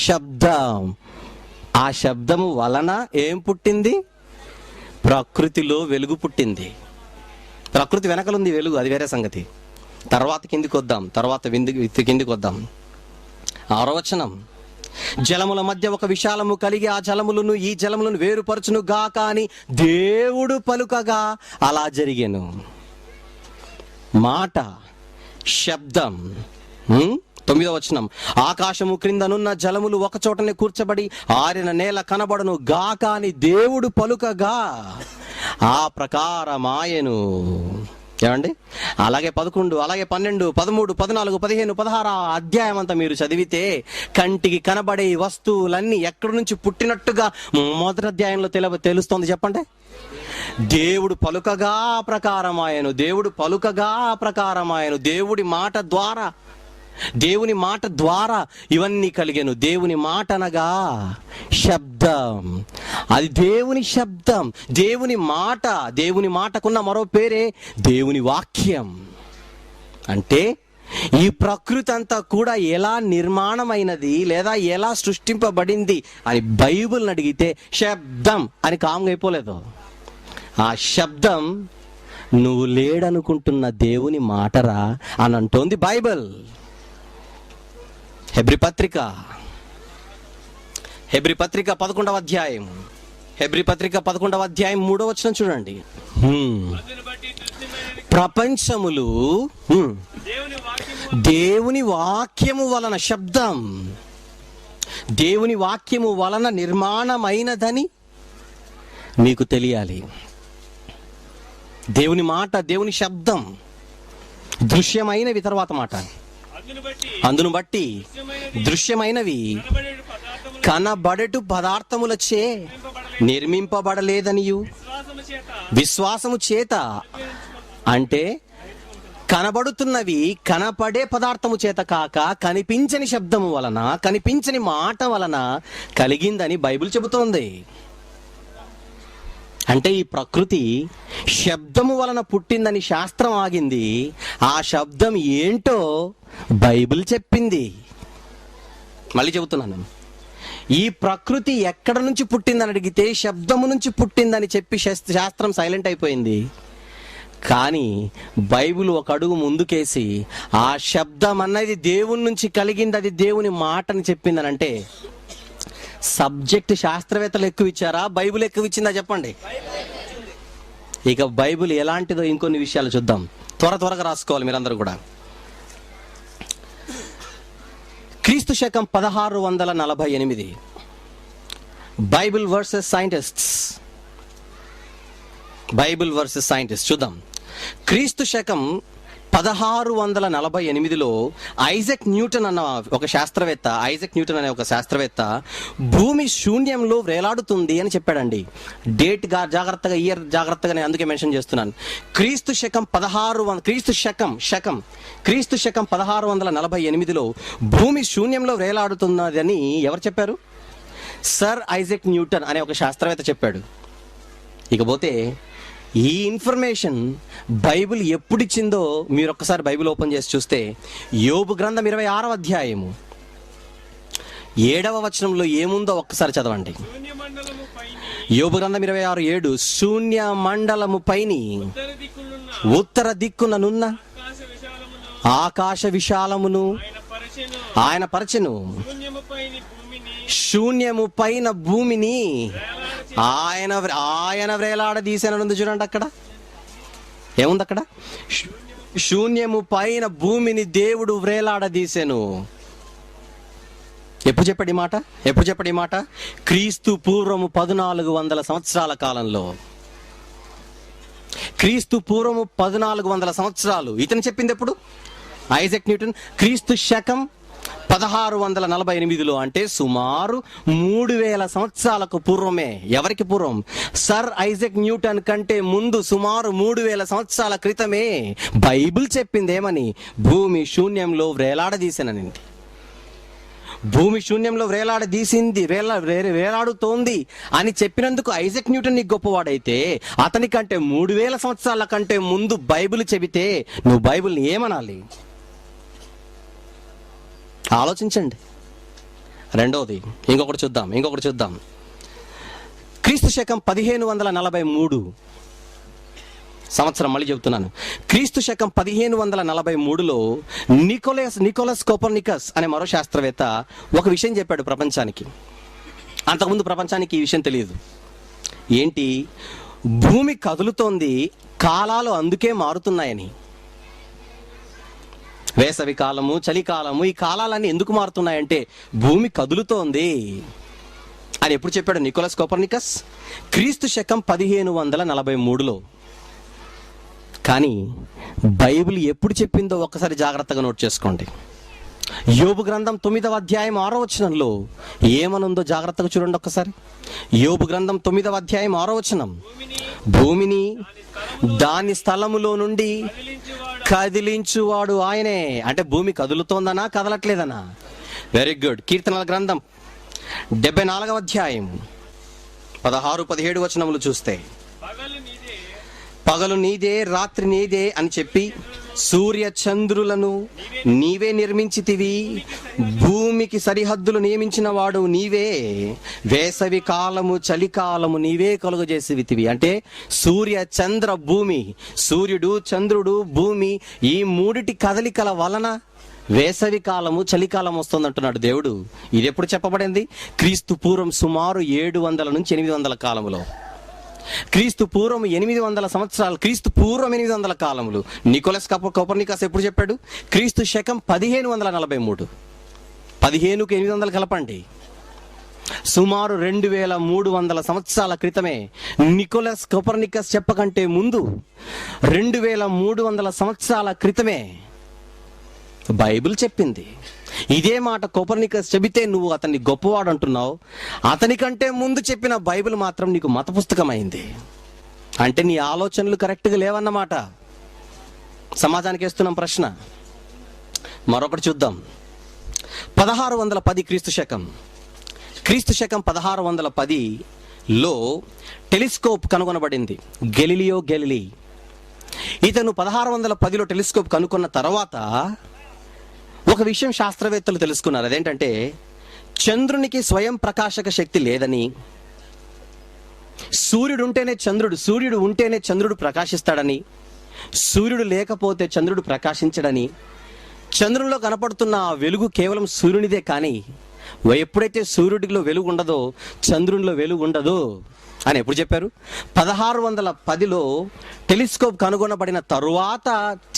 శబ్దం. ఆ శబ్దము వలన ఏం పుట్టింది? ప్రకృతిలో వెలుగు పుట్టింది. ప్రకృతి వెనకలుంది వెలుగు, అది వేరే సంగతి. తర్వాత కిందికి వద్దాం. 6వ వచనం. జలముల మధ్య ఒక విశాలము కలిగి ఆ జలములను ఈ జలములను వేరుపరచును గాక అని దేవుడు పలుకగా అలా జరిగెను. మాట, శబ్దం. 9వ వచనం. ఆకాశము క్రిందనున్న జలములు ఒక చోటనే కూర్చబడి ఆరిన నేల కనబడను గాక అని దేవుడు పలుకగా ఆ ప్రకారమాయెను. ఏమండి? అలాగే 11, అలాగే 12, 13, 14, 15, 16 అధ్యాయం అంతా మీరు చదివితే కంటికి కనబడే వస్తువులన్నీ ఎక్కడి నుంచి పుట్టినట్టుగా మొదటి అధ్యాయంలో తెలుస్తోంది. చెప్పండి. దేవుడు పలుకగా ప్రకారమాయను. దేవుని మాట ద్వారా ఇవన్నీ కలిగాను. దేవుని మాట అనగా శబ్దం. అది దేవుని శబ్దం, దేవుని మాట. దేవుని మాటకున్న మరో పేరే దేవుని వాక్యం. అంటే ఈ ప్రకృతి అంతా కూడా ఎలా నిర్మాణమైనది లేదా ఎలా సృష్టింపబడింది అని బైబిల్ని అడిగితే శబ్దం అని కామ్గా అయిపోలేదు. ఆ శబ్దం నువ్వు లేడనుకుంటున్న దేవుని మాటరా అని అంటోంది బైబిల్. హెబ్రీ పత్రిక 11వ అధ్యాయం. 3వ వచనం చూడండి. ప్రపంచములు దేవుని వాక్యము వలన, శబ్దం దేవుని వాక్యము వలన నిర్మాణమైనదని మీకు తెలియాలి. దేవుని మాట, దేవుని శబ్దం దృశ్యమైనవి. తర్వాత మాట. అందును బట్టి దృశ్యమైనవి కనబడేటు పదార్థములచే నిర్మింపబడలేదనియు విశ్వాసము చేత. అంటే కనబడుతున్నవి కనపడే పదార్థము చేత కాక కనిపించని శబ్దము వలన, కనిపించని మాట వలన కలిగిందని బైబిల్ చెబుతోంది. అంటే ఈ ప్రకృతి శబ్దము వలన పుట్టిందని శాస్త్రం ఆగింది. ఆ శబ్దం ఏంటో బైబిల్ చెప్పింది. మళ్ళీ చెబుతున్నాను. ఈ ప్రకృతి ఎక్కడ నుంచి పుట్టిందని అడిగితే శబ్దము నుంచి పుట్టిందని చెప్పి శాస్త్రం సైలెంట్ అయిపోయింది. కానీ బైబిల్ ఒక అడుగు ముందుకేసి ఆ శబ్దం అన్నది దేవుని నుంచి కలిగింది, అది దేవుని మాటని చెప్పిందనంటే సబ్జెక్ట్ శాస్త్రవేత్తలు ఎక్కువ ఇచ్చారా, బైబిల్ ఎక్కువ ఇచ్చిందా? చెప్పండి. ఇక బైబిల్ ఎలాంటిదో ఇంకొన్ని విషయాలు చూద్దాం. త్వరగా రాసుకోవాలి మీరందరూ కూడా. క్రీస్తు శకం 1648. బైబిల్ వర్సెస్ సైంటిస్ట్ చూద్దాం. క్రీస్తు శకం 1648లో ఐజాక్ న్యూటన్ అనే ఒక శాస్త్రవేత్త భూమి శూన్యంలో వేలాడుతుంది అని చెప్పాడండి. డేట్ జాగ్రత్తగా, ఇయర్ జాగ్రత్తగా నేను అందుకే మెన్షన్ చేస్తున్నాను. క్రీస్తు శకం 1648లో భూమి శూన్యంలో వేలాడుతున్నదని ఎవరు చెప్పారు? సర్ ఐజాక్ న్యూటన్ అనే ఒక శాస్త్రవేత్త చెప్పాడు. ఇకపోతే ఈ ఇన్ఫర్మేషన్ బైబిల్ ఎప్పుడిచ్చిందో మీరు ఒక్కసారి బైబిల్ ఓపెన్ చేసి చూస్తే, యోబు గ్రంథం 26వ అధ్యాయము 7వ వచనంలో ఏముందో ఒక్కసారి చదవండి. యోబు గ్రంథం 26:7, శూన్య మండలము పైని ఉత్తర దిక్కుననున్న ఆకాశ విశాలమును ఆయన పరచెను, శూన్యము పైన భూమిని ఆయన వ్రేలాడదీశాను. చూడండి అక్కడ ఏముంది, అక్కడ శూన్యము పైన భూమిని దేవుడు వ్రేలాడదీశాను. ఎప్పుడు చెప్పాడు ఈ మాట? క్రీస్తు పూర్వము 1400 సంవత్సరాల కాలంలో. క్రీస్తు పూర్వము 1400 సంవత్సరాలు. ఇతను చెప్పింది ఎప్పుడు? Isaac Newton. క్రీస్తు శకం 1648లో, అంటే సుమారు 3000 సంవత్సరాలకు పూర్వమే. ఎవరికి పూర్వం? సర్ ఐజాక్ న్యూటన్ కంటే ముందు సుమారు 3000 సంవత్సరాల క్రితమే బైబిల్ చెప్పింది ఏమని? భూమి శూన్యంలో వేలాడదీశానని. భూమి శూన్యంలో వేలాడుతోంది అని చెప్పినందుకు ఐజాక్ న్యూటన్ నీకు గొప్పవాడైతే, అతని కంటే 3000 సంవత్సరాల కంటే ముందు బైబిల్ చెబితే నువ్వు బైబిల్ని ఏమనాలి? ఆలోచించండి. రెండవది ఇంకొకటి చూద్దాం. క్రీస్తు శకం 1543 సంవత్సరం, మళ్ళీ చెబుతున్నాను, క్రీస్తు శకం 1543లో నికోలస్ కోపర్నికస్ అనే మరో శాస్త్రవేత్త ఒక విషయం చెప్పాడు ప్రపంచానికి. అంతకుముందు ప్రపంచానికి ఈ విషయం తెలియదు. ఏంటి? భూమి కదులుతోంది, కాలాలు అందుకే మారుతున్నాయని. వేసవి కాలము, చలికాలము, ఈ కాలాలన్నీ ఎందుకు మారుతున్నాయంటే భూమి కదులుతోంది అని ఎప్పుడు చెప్పాడు నికోలస్ కోపర్నికస్? క్రీస్తు శకం 1543లో. కానీ బైబిల్ ఎప్పుడు చెప్పిందో ఒక్కసారి జాగ్రత్తగా నోట్ చేసుకోండి. యోబు గ్రంథం 9వ అధ్యాయం 6వ వచనంలో ఏమనుందో జాగ్రత్తగా చూడండి ఒక్కసారి. యోబు గ్రంథం 9వ అధ్యాయం 6వ వచనం, భూమిని దాని స్థలములో నుండి కదిలించువాడు ఆయనే. అంటే భూమి కదులుతోందనా, కదలట్లేదనా? Very good. కీర్తనల గ్రంథం 74వ అధ్యాయం 16-17 వచనములు చూస్తే, పగలు నీదే రాత్రి నీదే అని చెప్పి సూర్య చంద్రులను నీవే నిర్మించితివి, భూమికి సరిహద్దులు నియమించిన వాడు నీవే, వేసవి కాలము చలికాలము నీవే కలుగజేసివితివి. అంటే సూర్య చంద్ర భూమి, సూర్యుడు చంద్రుడు భూమి, ఈ మూడిటి కదలికల వలన వేసవి కాలము చలికాలం వస్తుందంటున్నాడు దేవుడు. ఇది ఎప్పుడు చెప్పబడింది? క్రీస్తు పూర్వం సుమారు 700 నుంచి 800 కాలములో. క్రీస్తు పూర్వం 800 సంవత్సరాలు, క్రీస్తు పూర్వం 800 కాలములు. నికోలస్ కోపర్నికస్ ఎప్పుడు చెప్పాడు? క్రీస్తు శకం 1543. 15కు 800 కలపండి, సుమారు 2300 సంవత్సరాల క్రితమే. నికోలస్ కోపర్నికస్ చెప్పకంటే ముందు 2300 సంవత్సరాల క్రితమే బైబిల్ చెప్పింది. ఇదే మాట కోపర్నికస్ చెబితే నువ్వు అతన్ని గొప్పవాడు అంటున్నావు. అతనికంటే ముందు చెప్పిన బైబిల్ మాత్రం నీకు మత పుస్తకం అయింది. అంటే నీ ఆలోచనలు కరెక్ట్గా లేవన్నమాట. సమాజానికి వేస్తున్నాం ప్రశ్న. మరొకటి చూద్దాం. 1610 క్రీస్తు శకం 1610లో టెలిస్కోప్ కనుగొనబడింది. గెలీలియో గెలిలీ ఇతను 1610లో టెలిస్కోప్ కనుక్కున్న తర్వాత ఒక విషయం శాస్త్రవేత్తలు తెలుసుకున్నారు. అదేంటంటే చంద్రునికి స్వయం ప్రకాశక శక్తి లేదని, సూర్యుడు ఉంటేనే చంద్రుడు ప్రకాశిస్తాడని, సూర్యుడు లేకపోతే చంద్రుడు ప్రకాశించడని, చంద్రునిలో కనపడుతున్న వెలుగు కేవలం సూర్యునిదే, కానీ ఎప్పుడైతే సూర్యుడిలో వెలుగు ఉండదో చంద్రునిలో వెలుగు ఉండదు అని ఎప్పుడు చెప్పారు? 1610లో టెలిస్కోప్ కనుగొనబడిన తరువాత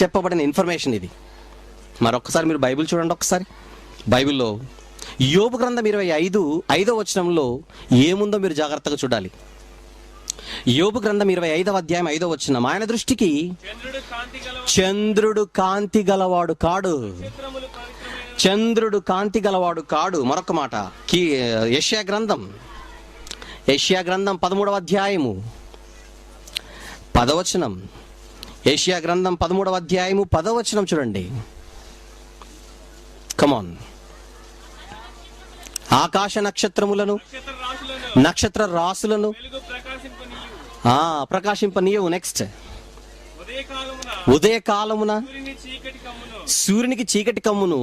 చెప్పబడిన ఇన్ఫర్మేషన్ ఇది. మరొకసారి మీరు బైబిల్ చూడండి. ఒకసారి బైబిల్లో యోబు గ్రంథం 25 5వ వచనంలో ఏముందో మీరు జాగ్రత్తగా చూడాలి. యోబు గ్రంథం 25వ అధ్యాయం 5వ వచనం, ఆయన దృష్టికి చంద్రుడు కాంతి గలవాడు కాడు. చంద్రుడు కాంతి గలవాడు కాడు. మరొక మాట, యెషయా గ్రంథం 13వ అధ్యాయము 10వ వచనం. యెషయా గ్రంథం 13వ అధ్యాయము 10వ వచనం చూడండి. కమాన్. ఆకాశ నక్షత్రములను, నక్షత్ర రాసులను ప్రకాశింపనీయవు. నెక్స్ట్, ఉదయకాలమున సూర్యునికి చీకటి కమ్మును.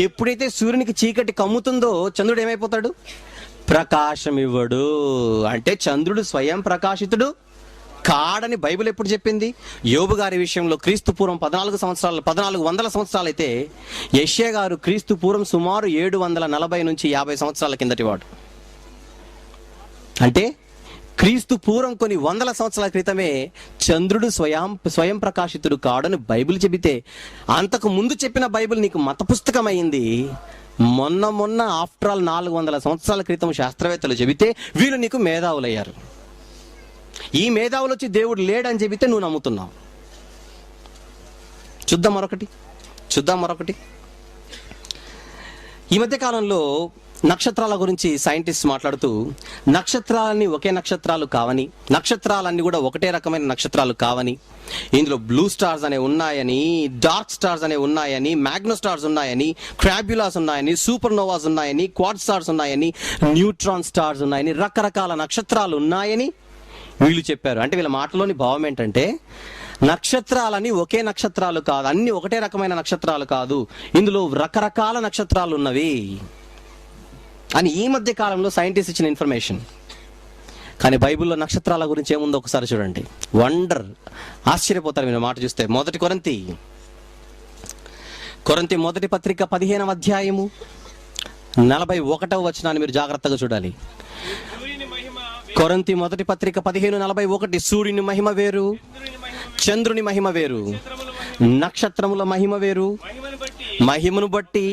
ఎప్పుడైతే సూర్యునికి చీకటి కమ్ముతుందో చంద్రుడు ఏమైపోతాడు? ప్రకాశం ఇవ్వడు. అంటే చంద్రుడు స్వయం ప్రకాశితుడు కాడని బైబిల్ ఎప్పుడు చెప్పింది? యోబు గారి విషయంలో క్రీస్తు పూర్వం 1400 సంవత్సరాలు అయితే, యెషయా గారు క్రీస్తు పూర్వం సుమారు 740 నుంచి 50 సంవత్సరాల కిందటి వాడు. అంటే క్రీస్తు పూర్వం కొన్ని వందల సంవత్సరాల క్రితమే చంద్రుడు స్వయం ప్రకాశితుడు కాడని బైబిల్ చెబితే, అంతకు ముందు చెప్పిన బైబిల్ నీకు మత పుస్తకం అయింది. మొన్న ఆఫ్టర్ ఆల్ 400 సంవత్సరాల క్రితం శాస్త్రవేత్తలు చెబితే వీళ్ళు నీకు మేధావులయ్యారు. ఈ మేధావులు వచ్చి దేవుడు లేడని చెబితే నువ్వు నమ్ముతున్నావు. చూద్దాం మరొకటి. ఈ మధ్య కాలంలో నక్షత్రాల గురించి సైంటిస్ట్ మాట్లాడుతూ, నక్షత్రాలన్నీ ఒకే నక్షత్రాలు కావని, నక్షత్రాలన్నీ కూడా ఒకటే రకమైన నక్షత్రాలు కావని, ఇందులో బ్లూ స్టార్స్ అనే ఉన్నాయని, డార్క్ స్టార్స్ అనే ఉన్నాయని, మ్యాగ్నో స్టార్స్ ఉన్నాయని, క్రాబ్యులాస్ ఉన్నాయని, సూపర్ నోవాస్ ఉన్నాయని, క్వాడ్ స్టార్స్ ఉన్నాయని, న్యూట్రాన్ స్టార్స్ ఉన్నాయని, రకరకాల నక్షత్రాలు ఉన్నాయని వీళ్ళు చెప్పారు. అంటే వీళ్ళ మాటలోని భావం ఏంటంటే, నక్షత్రాలని ఒకే నక్షత్రాలు కాదు, అన్ని ఒకటే రకమైన నక్షత్రాలు కాదు, ఇందులో రకరకాల నక్షత్రాలు ఉన్నవి అని ఈ మధ్య కాలంలో సైంటిస్ట్ ఇచ్చిన ఇన్ఫర్మేషన్. కానీ బైబిల్లో నక్షత్రాల గురించి ఏముందో ఒకసారి చూడండి. వండర్, ఆశ్చర్యపోతారు మీరు మాట చూస్తే. మొదటి కొరింథీ మొదటి పత్రిక 15వ అధ్యాయము 41వ వచనాన్ని మీరు జాగ్రత్తగా చూడాలి. కొరింథీ మొదటి పత్రిక 15:41, సూర్యుని మహిమ వేరు, చంద్రుని మహిమ వేరు, నక్షత్రముల మహిమ వేరు, మహిమను బట్టి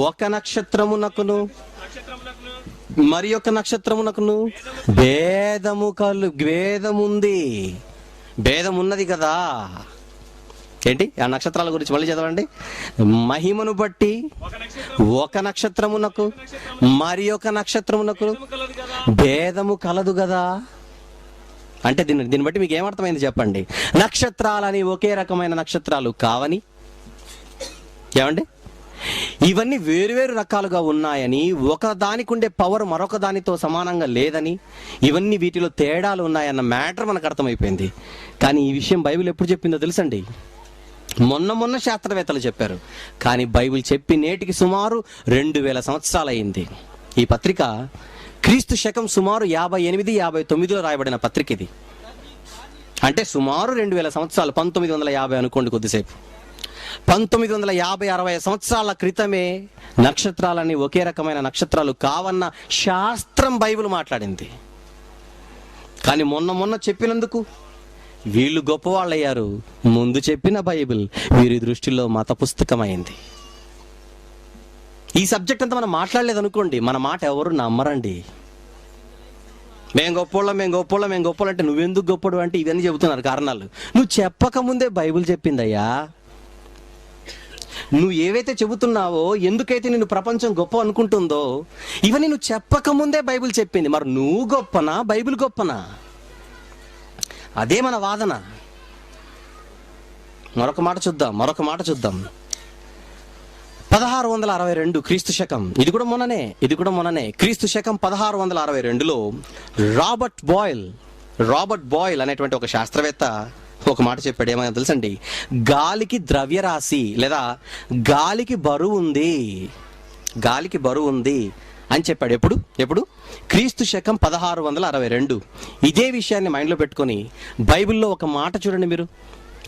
ఒక నక్షత్రమునకును మరి ఒక నక్షత్రమునకును భేదం ఉన్నది కదా. ఏంటి ఆ నక్షత్రాల గురించి మళ్ళీ చదవండి. మహిమను బట్టి ఒక నక్షత్రమునకు మరి ఒక నక్షత్రమునకు భేదము కలదు కదా. అంటే దీన్ని బట్టి మీకు ఏమర్థమైంది చెప్పండి? నక్షత్రాలని ఒకే రకమైన నక్షత్రాలు కావని, ఏమండి, ఇవన్నీ వేరువేరు రకాలుగా ఉన్నాయని, ఒక దానికి ఉండే పవర్ మరొక దానితో సమానంగా లేదని, ఇవన్నీ వీటిలో తేడాలు ఉన్నాయన్న మ్యాటర్ మనకు అర్థమైపోయింది. కానీ ఈ విషయం బైబిల్ ఎప్పుడు చెప్పిందో తెలుసండి? మొన్న శాస్త్రవేత్తలు చెప్పారు. కానీ బైబిల్ చెప్పి నేటికి సుమారు 2000 సంవత్సరాలు అయింది. ఈ పత్రిక క్రీస్తు శకం సుమారు 58-59లో రాయబడిన పత్రిక ఇది. అంటే సుమారు 2000 సంవత్సరాలు, 1950 అనుకోండి కొద్దిసేపు. 1950-60 సంవత్సరాల క్రితమే నక్షత్రాలని ఒకే రకమైన నక్షత్రాలు కావన్న శాస్త్రం బైబిల్ మాట్లాడింది. కానీ మొన్న చెప్పినందుకు వీళ్ళు గొప్పవాళ్ళు అయ్యారు. ముందు చెప్పిన బైబిల్ వీరి దృష్టిలో మత పుస్తకమైంది. ఈ సబ్జెక్ట్ అంతా మనం మాట్లాడలేదు అనుకోండి, మన మాట ఎవరు నమ్మరండి. మేము గొప్పోళ్ళం అంటే నువ్వెందుకు గొప్పడు అంటే ఇవన్నీ చెబుతున్నారు కారణాలు. నువ్వు చెప్పకముందే బైబిల్ చెప్పిందయ్యా. నువ్వు ఏవైతే చెబుతున్నావో, ఎందుకైతే నిన్ను ప్రపంచం గొప్ప అనుకుంటుందో, ఇవన్నీ నువ్వు చెప్పకముందే బైబిల్ చెప్పింది. మరి నువ్వు గొప్పనా, బైబిల్ గొప్పనా? అదే మన వాదన. మరొక మాట చూద్దాం 1662 క్రీస్తు శకం, ఇది కూడా మొన్ననే క్రీస్తు శకం 1662లో రాబర్ట్ బాయిల్ అనేటువంటి ఒక శాస్త్రవేత్త ఒక మాట చెప్పాడు. ఏమైనా తెలుసండి? గాలికి ద్రవ్యరాశి లేదా గాలికి బరువు ఉంది అని చెప్పాడు. ఎప్పుడు? క్రీస్తు శకం 1662. ఇదే విషయాన్ని మైండ్లో పెట్టుకొని బైబిల్లో ఒక మాట చూడండి మీరు,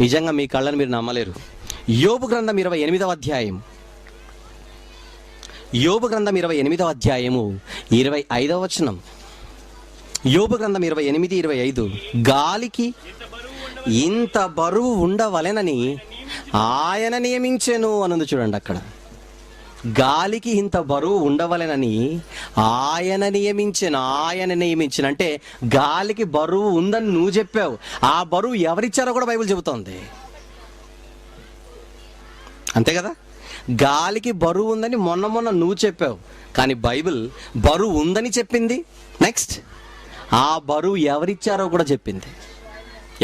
నిజంగా మీ కళ్ళని మీరు నమ్మలేరు. యోబు గ్రంథం 28వ అధ్యాయం, యోబు గ్రంథం 28వ అధ్యాయము 25వ వచనం. యోబు గ్రంథం 28:25, గాలికి ఇంత బరువు ఉండవలెనని ఆయన నియమించెను అనుంది. చూడండి అక్కడ గాలికి ఇంత బరువు ఉండవలెనని ఆయన నియమించిన అంటే గాలికి బరువు ఉందని నువ్వు చెప్పావు, ఆ బరువు ఎవరిచ్చారో కూడా బైబిల్ చెబుతోంది. అంతే కదా? గాలికి బరువు ఉందని మొన్న నువ్వు చెప్పావు, కానీ బైబిల్ బరువు ఉందని చెప్పింది. నెక్స్ట్, ఆ బరువు ఎవరిచ్చారో కూడా చెప్పింది.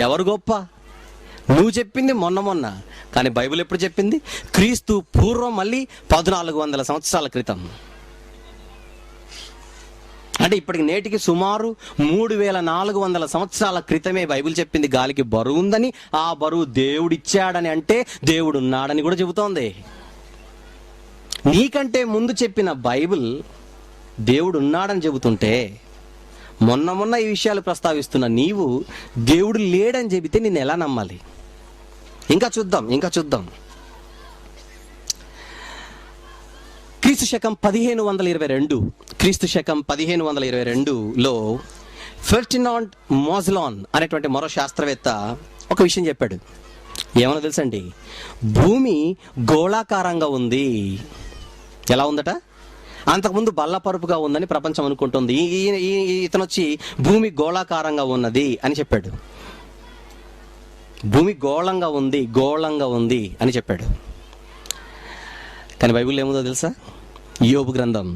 ఎవరు గొప్ప? నువ్వు చెప్పింది మొన్న, కానీ బైబిల్ ఎప్పుడు చెప్పింది? క్రీస్తు పూర్వం మళ్ళీ 1400 సంవత్సరాల క్రితం. అంటే ఇప్పటికి నేటికి సుమారు 3400 సంవత్సరాల క్రితమే బైబిల్ చెప్పింది గాలికి బరువు ఉందని, ఆ బరువు దేవుడిచ్చాడని, అంటే దేవుడు ఉన్నాడని కూడా చెబుతోంది. నీకంటే ముందు చెప్పిన బైబిల్ దేవుడు ఉన్నాడని చెబుతుంటే, మొన్న ఈ విషయాలు ప్రస్తావిస్తున్న నీవు దేవుడు లేడని చెబితే నిన్ను ఎలా నమ్మాలి? ఇంకా చూద్దాం. క్రీస్తు శకం 1522లో ఫెర్డినాండ్ మోజ్లాన్ అనేటువంటి మరో శాస్త్రవేత్త ఒక విషయం చెప్పాడు. ఏమన్నా తెలుసండి? భూమి గోళాకారంగా ఉంది. ఎలా ఉందట? అంతకుముందు బల్లపరుపుగా ఉందని ప్రపంచం అనుకుంటుంది. ఇతను వచ్చి భూమి గోళాకారంగా ఉన్నది అని చెప్పాడు. భూమి గోళంగా ఉంది అని చెప్పాడు. కానీ బైబిల్లో ఏముందో తెలుసా? యోబు గ్రంథం.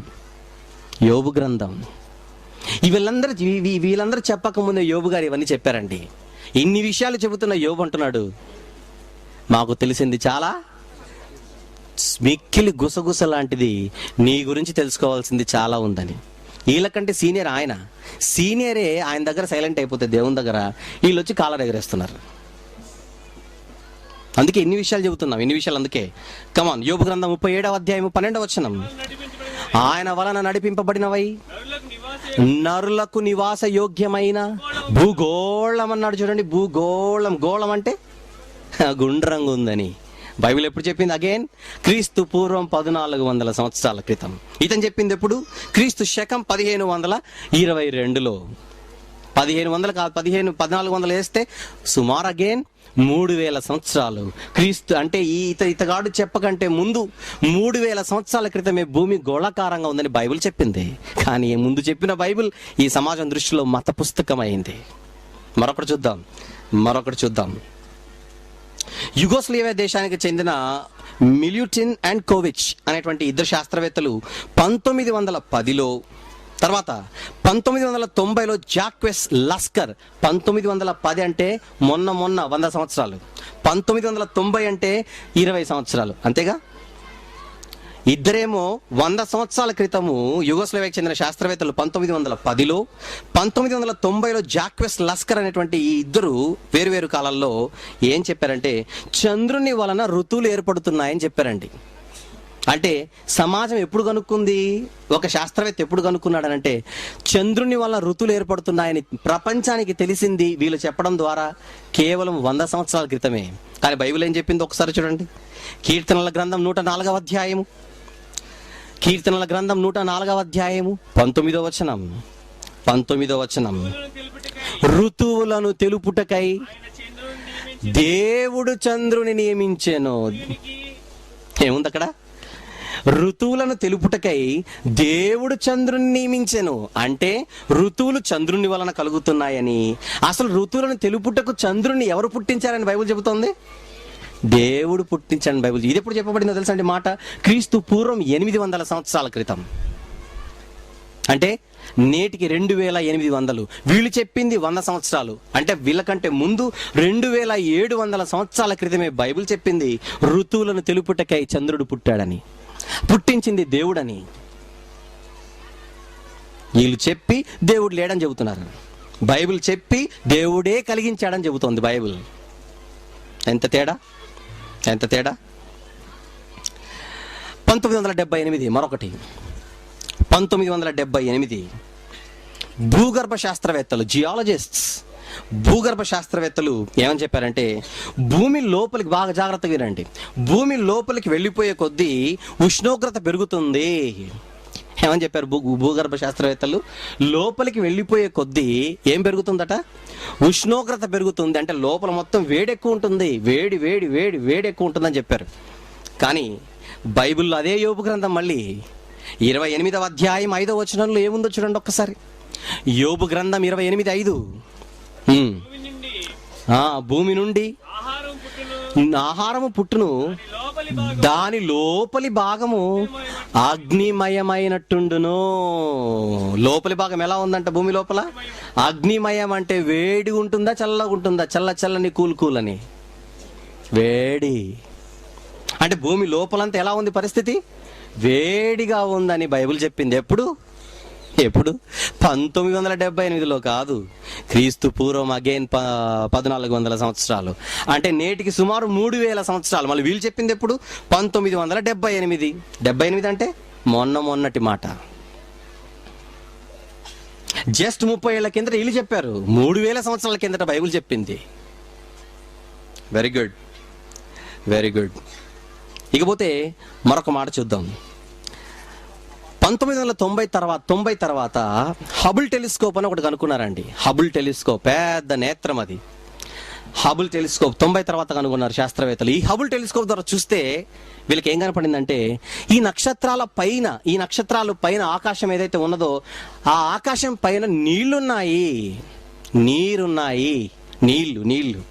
వీళ్ళందరూ చెప్పకముందే యోబు గారు ఇవన్నీ చెప్పారండి. ఇన్ని విషయాలు చెబుతున్న యోబు అంటున్నాడు, మాకు తెలిసింది చాలా మిక్కిలి గుసగుస లాంటిది, నీ గురించి తెలుసుకోవాల్సింది చాలా ఉందని. వీళ్ళకంటే సీనియరే ఆయన దగ్గర సైలెంట్ అయిపోతే దేవుని దగ్గర వీళ్ళు వచ్చి కాలర్ ఎగరేస్తున్నారు. అందుకే ఇన్ని విషయాలు చెబుతున్నాం. అందుకే కమాన్, యోబు గ్రంథం 37వ అధ్యాయం 12వ వచనం. ఆయన వలన నడిపింపబడినవై నరులకు నివాస యోగ్యమైన భూగోళం అన్నాడు. చూడండి, గోళం అంటే గుండ్రంగా ఉందని బైబిల్ ఎప్పుడు చెప్పింది? అగైన్ క్రీస్తు పూర్వం 1400 సంవత్సరాల క్రితం. ఇతను చెప్పింది ఎప్పుడు? క్రీస్తు శకం 1522లో. 1500 కాదు, 1400 వేస్తే సుమారు అగైన్ 3000 సంవత్సరాలు. క్రీస్తు అంటే ఇతగాడు చెప్పకంటే ముందు 3000 సంవత్సరాల క్రితమే భూమి గోళాకారంగా ఉందని బైబిల్ చెప్పింది. కానీ ముందు చెప్పిన బైబిల్ ఈ సమాజం దృష్టిలో మత పుస్తకం అయింది. మరొకటి చూద్దాం. యుగోస్లేవియా దేశానికి చెందిన మిల్యూటిన్ అండ్ కోవిచ్ అనేటువంటి ఇద్దరు శాస్త్రవేత్తలు 1910లో, తర్వాత 1990లో జాక్వెస్ లస్కర్. 1910 అంటే మొన్న 100 సంవత్సరాలు, 1990 అంటే 20 సంవత్సరాలు, అంతేగా? ఇద్దరేమో 100 సంవత్సరాల క్రితము యుగోస్లేవియాకి చెందిన శాస్త్రవేత్తలు 1910లో, 1990లో జాక్వెస్ లస్కర్ అనేటువంటి ఈ ఇద్దరు వేరువేరు కాలాల్లో ఏం చెప్పారంటే చంద్రుని వలన ఋతువులు ఏర్పడుతున్నాయని చెప్పారండి. అంటే సమాజం ఎప్పుడు కనుక్కుంది? ఒక శాస్త్రవేత్త ఎప్పుడు కనుక్కున్నాడనంటే చంద్రుని వల్ల ఋతువులు ఏర్పడుతున్నాయని ప్రపంచానికి తెలిసింది వీళ్ళు చెప్పడం ద్వారా కేవలం 100 సంవత్సరాల క్రితమే. కానీ బైబిల్ ఏం చెప్పింది ఒకసారి చూడండి. కీర్తనల గ్రంథం 104వ అధ్యాయము 19వ వచనం. ఋతువులను తెలుపుటకై దేవుడు చంద్రుని నియమించెను. ఏముంది అక్కడ? ఋతువులను తెలుపుటకై దేవుడు చంద్రుని నియమించెను. అంటే ఋతువులు చంద్రుని వలన కలుగుతున్నాయని, అసలు ఋతువులను తెలుపుటకు చంద్రుని ఎవరు పుట్టించారని బైబిల్ చెబుతోంది? దేవుడు పుట్టించాడని బైబిల్. ఇది ఎప్పుడు చెప్పబడిందో తెలుసా అండి మాట? క్రీస్తు పూర్వం 800 సంవత్సరాల క్రితం. అంటే నేటికి 2800. వీళ్ళు చెప్పింది 100 సంవత్సరాలు. అంటే వీళ్ళకంటే ముందు 2700 సంవత్సరాల క్రితమే బైబిల్ చెప్పింది ఋతువులను తెలుపుటకై చంద్రుడు పుట్టాడని, పుట్టించింది దేవుడని. వీళ్ళు చెప్పి దేవుడు లేడని చెబుతున్నారు. బైబిల్ చెప్పి దేవుడే కలిగించాడని చెబుతోంది బైబిల్. ఎంత తేడా! 1978 మరొకటి. 1978 భూగర్భ శాస్త్రవేత్తలు, జియాలజిస్ట్స్, భూగర్భ శాస్త్రవేత్తలు ఏమని చెప్పారంటే భూమి లోపలికి, బాగా జాగ్రత్తగా వినండి, భూమి లోపలికి వెళ్ళిపోయే కొద్దీ ఉష్ణోగ్రత పెరుగుతుంది. ఏమని చెప్పారు భూగర్భ శాస్త్రవేత్తలు? లోపలికి వెళ్ళిపోయే కొద్దీ ఏం పెరుగుతుందట? ఉష్ణోగ్రత పెరుగుతుంది. అంటే లోపల మొత్తం వేడి ఎక్కువ ఉంటుంది, వేడి ఎక్కువ ఉంటుందని చెప్పారు. కానీ బైబిల్లో అదే యోబు గ్రంథం మళ్ళీ 28వ అధ్యాయం 5వ వచనంలో ఏముందో చూడండి ఒక్కసారి. యోబు గ్రంథం 28:5. భూమి నుండి ఆహారము పుట్టును, దాని లోపలి భాగము అగ్నిమయమైనట్టుండును. లోపలి భాగం ఎలా ఉందంట? భూమి లోపల అగ్నిమయం అంటే వేడి ఉంటుందా, చల్లగా ఉంటుందా? చల్లని కూలని వేడి అంటే భూమి లోపలంతా ఎలా ఉంది పరిస్థితి? వేడిగా ఉందని బైబిల్ చెప్పింది. ఎప్పుడు 1978లో కాదు, క్రీస్తు పూర్వం అగైన్ 1400 సంవత్సరాలు, అంటే నేటికి సుమారు 3000 సంవత్సరాలు. మళ్ళీ వీళ్ళు చెప్పింది ఎప్పుడు? 1978. 78 అంటే మొన్నటి మాట. జస్ట్ 30 ఏళ్ల కిందట వీళ్ళు చెప్పారు, 3000 సంవత్సరాల కిందట బైబిల్ చెప్పింది. Very good. ఇకపోతే మరొక మాట చూద్దాం. 1990 తర్వాత హబుల్ టెలిస్కోప్ అని ఒకటి కనుక్కున్నారండి. హబుల్ టెలిస్కోప్ పెద్ద నేత్రం అది. హబుల్ టెలిస్కోప్ 90 తర్వాత కనుక్కున్నారు శాస్త్రవేత్తలు. ఈ హబుల్ టెలిస్కోప్ ద్వారా చూస్తే వీళ్ళకి ఏం కనపడిందంటే, ఈ నక్షత్రాల పైన ఆకాశం ఏదైతే ఉన్నదో ఆ ఆకాశం పైన నీళ్లున్నాయి నీళ్లు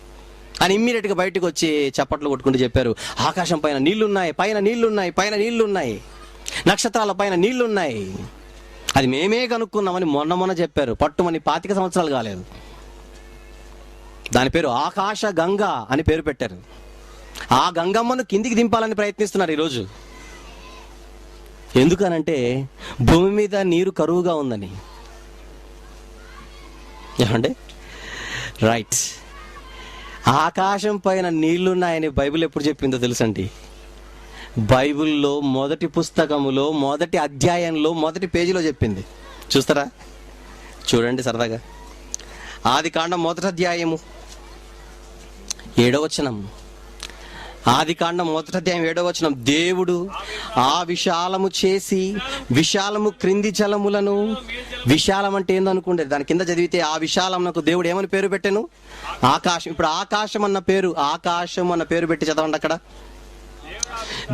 అని ఇమ్మీడియట్గా బయటకు వచ్చి చప్పట్లు కొట్టుకుంటూ చెప్పారు. ఆకాశం పైన నీళ్లున్నాయి, నక్షత్రాల పైన నీళ్లున్నాయి. అది మేమే కనుక్కున్నామని మొన్న చెప్పారు. పట్టుమని 25 సంవత్సరాలు కాలేదు. దాని పేరు ఆకాశ గంగ అని పేరు పెట్టారు. ఆ గంగమ్మను కిందికి దింపాలని ప్రయత్నిస్తున్నారు ఈరోజు. ఎందుకనంటే భూమి మీద నీరు కరువుగా ఉందని. ఏమండి? రైట్. ఆకాశం పైన నీళ్లున్నాయని బైబిల్ ఎప్పుడు చెప్పిందో తెలుసండి? బైబిల్లో మొదటి పుస్తకములో మొదటి అధ్యాయంలో మొదటి పేజీలో చెప్పింది. చూస్తారా? చూడండి సరదాగా. ఆదికాండం 1వ అధ్యాయము 7వ వచనం. ఆదికాండం 1వ అధ్యాయం 7వ వచనం. దేవుడు ఆ విశాలము చేసి విశాలము క్రింది జలములను, విశాలం అంటే ఏందో అనుకుంటే దాని కింద చదివితే ఆ విశాలమునకు దేవుడు ఏమని పేరు పెట్టాను? ఆకాశం. ఇప్పుడు ఆకాశం అన్న పేరు పెట్టి చదవండి అక్కడ.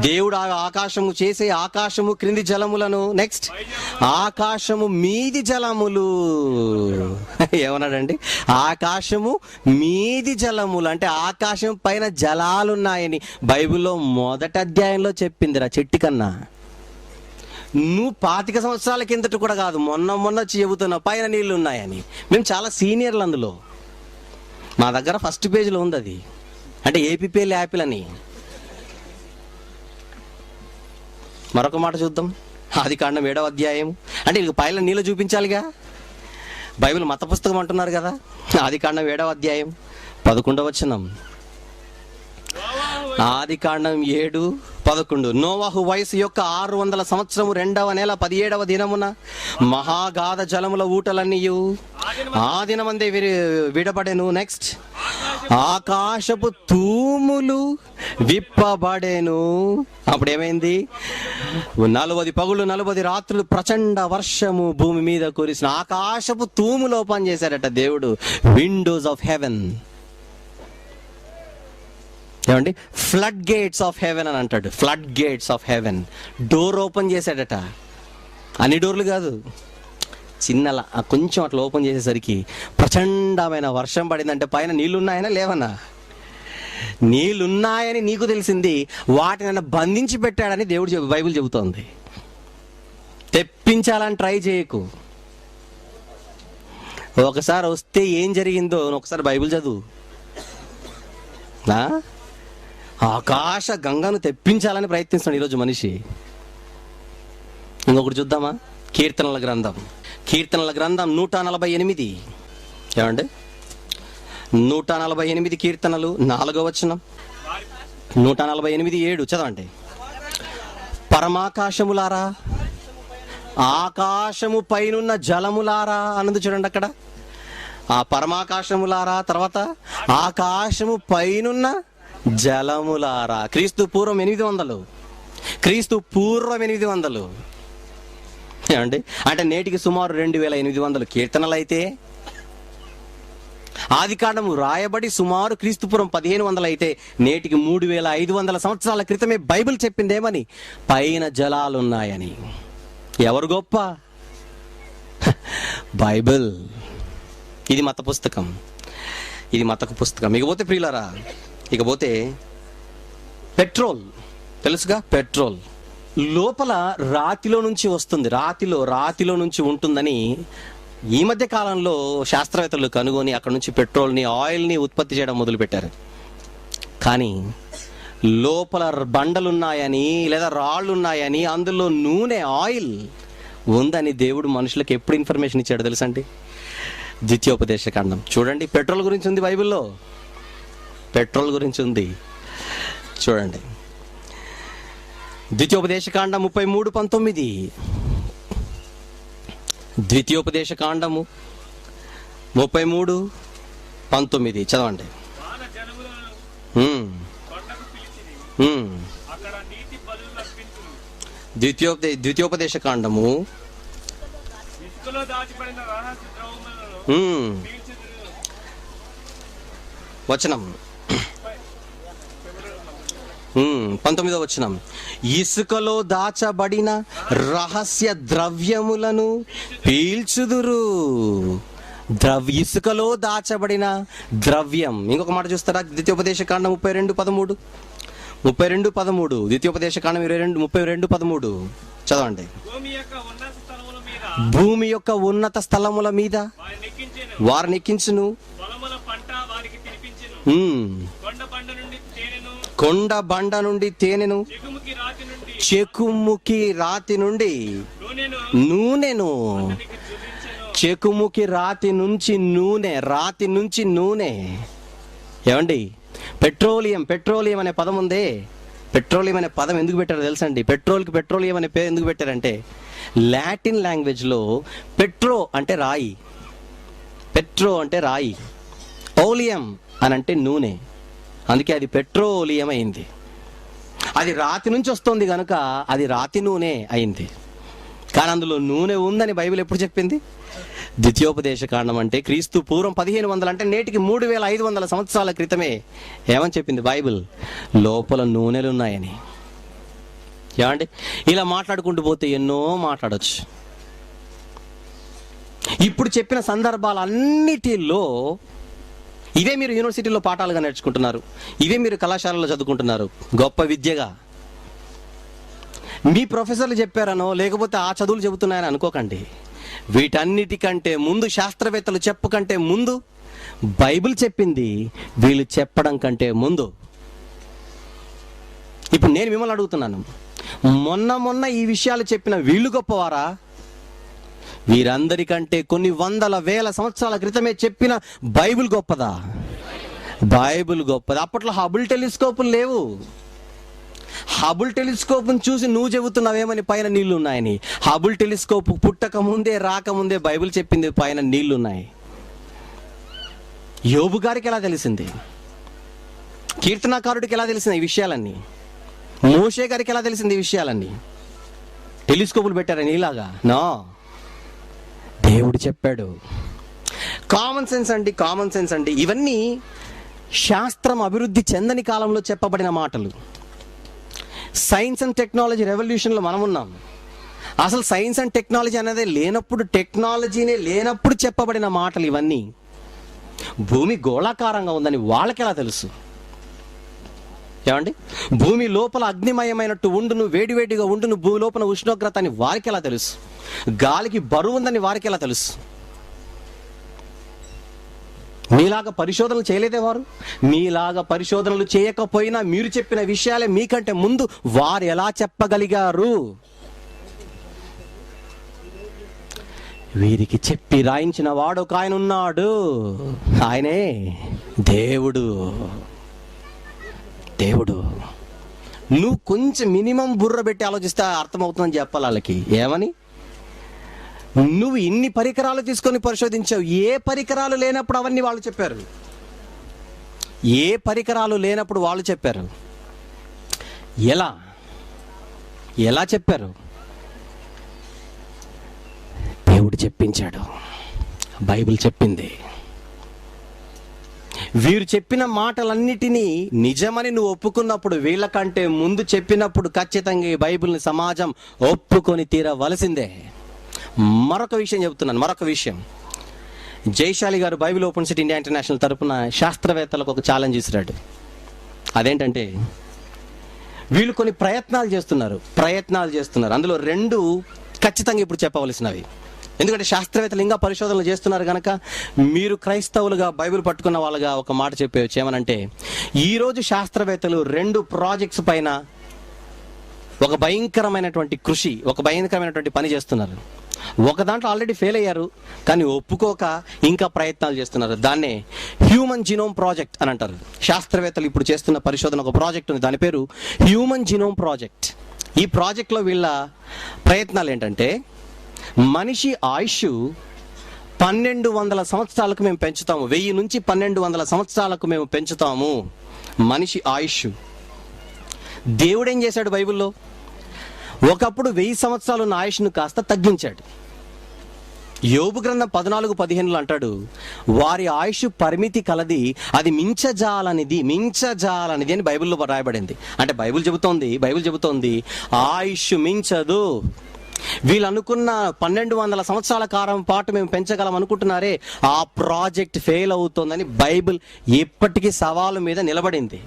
దేవుడు ఆకాశము చేసే ఆకాశము క్రింది జలములను, నెక్స్ట్ ఆకాశము మీది జలములు. ఏమన్నాడండి? ఆకాశము మీది జలములు అంటే ఆకాశం పైన జలాలున్నాయని బైబిల్లో మొదటి అధ్యాయంలో చెప్పిందిరా. చెట్టు కన్నా నువ్వు 25 సంవత్సరాల కిందట కూడా కాదు, మొన్న చెబుతున్నావు పైన నీళ్లు ఉన్నాయని. మేము చాలా సీనియర్లు అందులో. మా దగ్గర ఫస్ట్ పేజీలో ఉంది అది. అంటే ఏపీపీఎల్ యాపిల్ అని. మరొక మాట చూద్దాం. ఆదికాండం 7వ అధ్యాయం. అంటే వీళ్ళకి పైన నీళ్ళు చూపించాలిగా. బైబిల్ మత పుస్తకం అంటున్నారు కదా. ఆదికాండం 7వ అధ్యాయం 11వ వచనం. ఆదికాండం 7:11. నోవాహు వయసు యొక్క 600 సంవత్సరము 2వ నెల 17వ దినమున మహాగాధ జలముల ఊటలన్నీయు ఆ దినమందే విడబడెను. నెక్స్ట్ ఆకాశపు తూములు విప్పబడెను. అప్పుడు ఏమైంది? 40 పగులు 40 రాత్రులు ప్రచండ వర్షము భూమి మీద కురిసిన. ఆకాశపు తూములు ఓపెన్ చేశాడట దేవుడు. Windows of haven. ఏమండి? ఫ్లడ్ గేట్స్ ఆఫ్ హెవెన్ అని అంటాడు. Flood gates of haven. Door open చేశాడట. అన్ని డోర్లు కాదు, చిన్నలా కొంచెం అట్లా ఓపెన్ చేసేసరికి ప్రచండమైన వర్షం పడిందంటే పైన నీళ్లున్నాయనా లేవన్నా? నీళ్లున్నాయని నీకు తెలిసింది, వాటిని బంధించి పెట్టాడని దేవుడు బైబిల్ చెబుతోంది. తెప్పించాలని ట్రై చేయకు. ఒకసారి వస్తే ఏం జరిగిందో ఒకసారి బైబిల్ చదువు. ఆకాశ గంగను తెప్పించాలని ప్రయత్నిస్తున్నాడు ఈరోజు మనిషి. ఇంకొకటి చూద్దామా? కీర్తనల గ్రంథం 148. ఏమండి? 148 కీర్తనలు 4వ వచనం. 148:7 చదవండి. పరమాకాశములారా, ఆకాశము పైనున్న జలములారా అన్నది చూడండి అక్కడ. ఆ పరమాకాశములారా, తర్వాత ఆకాశము పైనున్న జలములారా. క్రీస్తు పూర్వం 800. ఏమండి? అంటే నేటికి సుమారు 2800 కీర్తనలు అయితే ఆదికాండము రాయబడి సుమారు క్రీస్తుపురం 1500 అయితే నేటికి 3500 సంవత్సరాల క్రితమే బైబిల్ చెప్పిందేమని, పైన జలాలున్నాయని. ఎవరు గొప్ప? బైబిల్. ఇది మత పుస్తకం, ఇది మతకు పుస్తకం. ఇకపోతే ప్రియులారా, ఇకపోతే పెట్రోల్ తెలుసుగా. పెట్రోల్ లోపల రాతిలో నుంచి వస్తుంది, రాతిలో నుంచి ఉంటుందని ఈ మధ్య కాలంలో శాస్త్రవేత్తలు కనుగొని అక్కడ నుంచి పెట్రోల్ని, ఆయిల్ని ఉత్పత్తి చేయడం మొదలుపెట్టారు. కానీ లోపల బండలున్నాయని లేదా రాళ్ళు ఉన్నాయని, అందులో నూనె, ఆయిల్ ఉందని దేవుడు మనుషులకు ఎప్పుడు ఇన్ఫర్మేషన్ ఇచ్చాడు తెలుసండి? ద్వితీయోపదేశకాండం చూడండి. పెట్రోల్ గురించి ఉంది బైబిల్లో, పెట్రోల్ గురించి ఉంది. చూడండి, ద్వితీయోపదేశకాండం 33:19. ద్వితీయోపదేశకాండము 33:19 చదవండి. ద్వితీయోపదేశకాండము వచనం 19వ వచనం. ఇసుకలో దాచబడిన రహస్య ద్రవ్యములను పీల్చుదురు. ఇసుకలో దాచబడిన ద్రవ్యం. ఇంకొక మాట చూస్తారా? ద్వితీయోపదేశకాండం 32:13. 32:13. ద్వితీయోపదేశకాండం 32:13 చదవండి. భూమి యొక్క ఉన్నత స్థలముల మీద వారిని ఎక్కించును, కొండ బండ నుండి తేనెను, చెకుముకి రాతి నుండి నూనెను. చెకుముకి రాతి నుంచి నూనె. ఏమండి, పెట్రోలియం అనే పదం ఉందే. పెట్రోలియం అనే పదం ఎందుకు పెట్టారో తెలుసండి? పెట్రోలియం అనే పేరు ఎందుకు పెట్టారంటే, లాటిన్ లాంగ్వేజ్లో పెట్రో అంటే రాయి, ఓలియం అని అంటే నూనె. అందుకే అది పెట్రోలియం అయింది. అది రాతి నుంచి వస్తుంది కనుక అది రాతి నూనె అయింది. కానీ అందులో నూనె ఉందని బైబిల్ ఎప్పుడు చెప్పింది? ద్వితీయోపదేశకాండం అంటే క్రీస్తు పూర్వం 1500 అంటే నేటికి 3500 సంవత్సరాల క్రితమే ఏమని చెప్పింది బైబిల్? లోపల నూనెలు ఉన్నాయని. ఏమండి, ఇలా మాట్లాడుకుంటూ పోతే ఎన్నో మాట్లాడొచ్చు. ఇప్పుడు చెప్పిన సందర్భాలన్నిటిలో ఇవే మీరు యూనివర్సిటీలో పాఠాలుగా నేర్చుకుంటున్నారు, ఇవే మీరు కళాశాలలో చదువుకుంటున్నారు గొప్ప విద్యగా. మీ ప్రొఫెసర్లు చెప్పారనో లేకపోతే ఆ చదువులు చెబుతున్నాయని అనుకోకండి. వీటన్నిటికంటే ముందు, శాస్త్రవేత్తలు కంటే ముందు బైబిల్ చెప్పింది వీళ్ళు చెప్పడం కంటే ముందు. ఇప్పుడు నేను మిమ్మల్ని అడుగుతున్నాను, మొన్న ఈ విషయాలు చెప్పిన వీళ్ళు గొప్పవారా? వీరందరికంటే కొన్ని వందల వేల సంవత్సరాల క్రితమే చెప్పిన బైబిల్ గొప్పదా? బైబిల్ గొప్పది. అప్పట్లో హబుల్ టెలిస్కోపులు లేవు. హబుల్ టెలిస్కోప్ను చూసి నువ్వు చెబుతున్నావేమని పైన నీళ్లు ఉన్నాయని. హబుల్ టెలిస్కోప్ రాకముందే బైబిల్ చెప్పింది పైన నీళ్లు ఉన్నాయి. యోబు గారికి ఎలా తెలిసింది? కీర్తనాకారుడికి ఎలా తెలిసింది ఈ విషయాలన్నీ? మోషే గారికి ఎలా తెలిసింది ఈ విషయాలన్నీ? టెలిస్కోపులు పెట్టారని ఇలాగా? నో, దేవుడు చెప్పాడు. కామన్ సెన్స్ అండి. ఇవన్నీ శాస్త్రం అభివృద్ధి చెందని కాలంలో చెప్పబడిన మాటలు. సైన్స్ అండ్ టెక్నాలజీ రెవల్యూషన్లో మనం ఉన్నాం. అసలు సైన్స్ అండ్ టెక్నాలజీ అనేది లేనప్పుడు, టెక్నాలజీనే లేనప్పుడు చెప్పబడిన మాటలు ఇవన్నీ. భూమి గోళాకారంగా ఉందని వాళ్ళకి ఎలా తెలుసు? ఏమండి, భూమి లోపల అగ్నిమయమైనట్టు ఉండును, వేడివేడిగా ఉండును, భూమి లోపల ఉష్ణోగ్రత అని వారికి ఎలా తెలుసు? గాలికి బరువు ఉందని వారికి ఎలా తెలుసు? మీలాగా పరిశోధనలు చేయలేదే వారు? మీలాగా పరిశోధనలు చేయకపోయినా మీరు చెప్పిన విషయాలే మీకంటే ముందు వారు ఎలా చెప్పగలిగారు? వీరికి చెప్పి రాయించిన వాడు ఒక ఆయన ఉన్నాడు. ఆయనే దేవుడు. నువ్వు కొంచెం మినిమం బుర్ర పెట్టి ఆలోచిస్తే అర్థమవుతుందని చెప్పాలి వాళ్ళకి. ఏమని? నువ్వు ఇన్ని పరికరాలు తీసుకొని పరిశోధించావు. ఏ పరికరాలు లేనప్పుడు అవన్నీ వాళ్ళు చెప్పారు. ఎలా చెప్పారు? దేవుడు చెప్పించాడు. బైబిల్ చెప్పింది. వీరు చెప్పిన మాటలన్నిటినీ నిజమని నువ్వు ఒప్పుకున్నప్పుడు, వీళ్ళకంటే ముందు చెప్పినప్పుడు ఖచ్చితంగా ఈ బైబిల్ని సమాజం ఒప్పుకొని తీరవలసిందే. మరొక విషయం చెబుతున్నాను, మరొక విషయం. జైశాలి గారు Bible open city India international తరపున శాస్త్రవేత్తలకు ఒక ఛాలెంజ్ ఇస్తున్నాడు. అదేంటంటే, వీళ్ళు కొన్ని ప్రయత్నాలు చేస్తున్నారు. అందులో 2 ఖచ్చితంగా ఇప్పుడు చెప్పవలసినవి. ఎందుకంటే శాస్త్రవేత్తలు ఇంకా పరిశోధనలు చేస్తున్నారు కనుక మీరు క్రైస్తవులుగా బైబిల్ పట్టుకున్న వాళ్ళుగా ఒక మాట చెప్పవచ్చు. ఏమనంటే, ఈరోజు శాస్త్రవేత్తలు 2 ప్రాజెక్ట్స్ పైన ఒక భయంకరమైనటువంటి పని చేస్తున్నారు. ఒక దాంట్లో ఆల్రెడీ ఫెయిల్ అయ్యారు, కానీ ఒప్పుకోక ఇంకా ప్రయత్నాలు చేస్తున్నారు. దాన్నే హ్యూమన్ జీనోమ్ ప్రాజెక్ట్ అని అంటారు. శాస్త్రవేత్తలు ఇప్పుడు చేస్తున్న పరిశోధన ఒక ప్రాజెక్ట్ ఉంది, దాని పేరు హ్యూమన్ జీనోమ్ ప్రాజెక్ట్. ఈ ప్రాజెక్ట్లో వీళ్ళ ప్రయత్నాలు ఏంటంటే, మనిషి ఆయుష్ 1200 సంవత్సరాలకు మేము పెంచుతాము. 1000 నుంచి 1200 సంవత్సరాలకు మేము పెంచుతాము మనిషి ఆయుష్. దేవుడు ఏం చేశాడు బైబిల్లో? ఒకప్పుడు 1000 సంవత్సరాలు ఉన్న ఆయుష్ను కాస్త తగ్గించాడు. యోబు గ్రంథం 14:15 అంటాడు, వారి ఆయుష్ పరిమితి కలది, అది మించజాలనిది అని బైబిల్లో రాయబడింది. అంటే బైబిల్ చెబుతోంది ఆయుష్ మించదు. వీళ్ళు అనుకున్న 1200 సంవత్సరాల కాలం పాటు మేము పెంచగలం అనుకుంటున్నారే, ఆ ప్రాజెక్ట్ ఫెయిల్ అవుతోందని బైబిల్ ఇప్పటికీ సవాలు మీద నిలబడింది.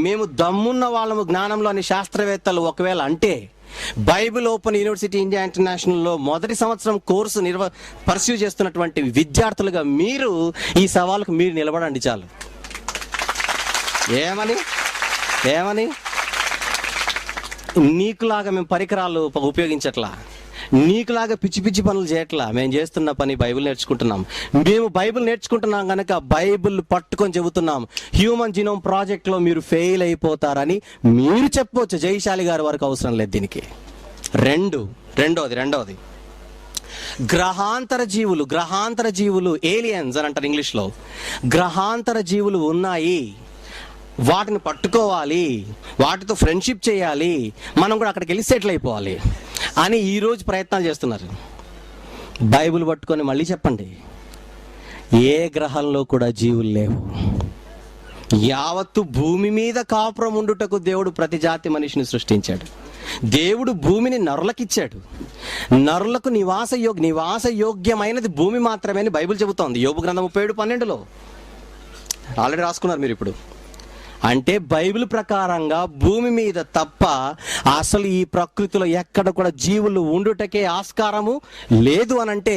మేము దమ్మున్న వాళ్ళము జ్ఞానంలో అని శాస్త్రవేత్తలు ఒకవేళ అంటే, బైబిల్ ఓపెన్ యూనివర్సిటీ ఇండియా ఇంటర్నేషనల్లో మొదటి సంవత్సరం కోర్సు పర్స్యూ చేస్తున్నటువంటి విద్యార్థులుగా మీరు ఈ సవాలుకు మీరు నిలబడండి చాలు. ఏమని నీకులాగా మేము పరికరాలు ఉపయోగించట్లా, నీకులాగా పిచ్చి పనులు చేయట్లా. మేము చేస్తున్న పని బైబిల్ నేర్చుకుంటున్నాం. మేము బైబిల్ నేర్చుకుంటున్నాం కనుక బైబిల్ పట్టుకొని చెబుతున్నాం, హ్యూమన్ జీనోమ్ ప్రాజెక్ట్లో మీరు ఫెయిల్ అయిపోతారని మీరు చెప్పవచ్చు. జైశాలి గారి వరకు అవసరం లేదు దీనికి. రెండవది గ్రహాంతర జీవులు ఏలియన్స్ అని అంటారు ఇంగ్లీష్లో. గ్రహాంతర జీవులు ఉన్నాయి, వాటిని పట్టుకోవాలి, వాటితో ఫ్రెండ్షిప్ చేయాలి, మనం కూడా అక్కడికి వెళ్ళి సెటిల్ అయిపోవాలి అని ఈరోజు ప్రయత్నాలు చేస్తున్నారు. బైబిల్ పట్టుకొని మళ్ళీ చెప్పండి, ఏ గ్రహంలో కూడా జీవులు లేవు. యావత్తు భూమి మీద కాపురం ఉండుటకు దేవుడు ప్రతి జాతి మనిషిని సృష్టించాడు. దేవుడు భూమిని నరులకిచ్చాడు. నరులకు నివాసయోగ్యమైనది భూమి మాత్రమే అని బైబిల్ చెబుతోంది. యోబు గ్రంథం 37:12 ఆల్రెడీ రాసుకున్నారు మీరు ఇప్పుడు. అంటే బైబిల్ ప్రకారంగా భూమి మీద తప్ప అసలు ఈ ప్రకృతిలో ఎక్కడ కూడా జీవులు ఉండుటకే ఆస్కారము లేదు అని అంటే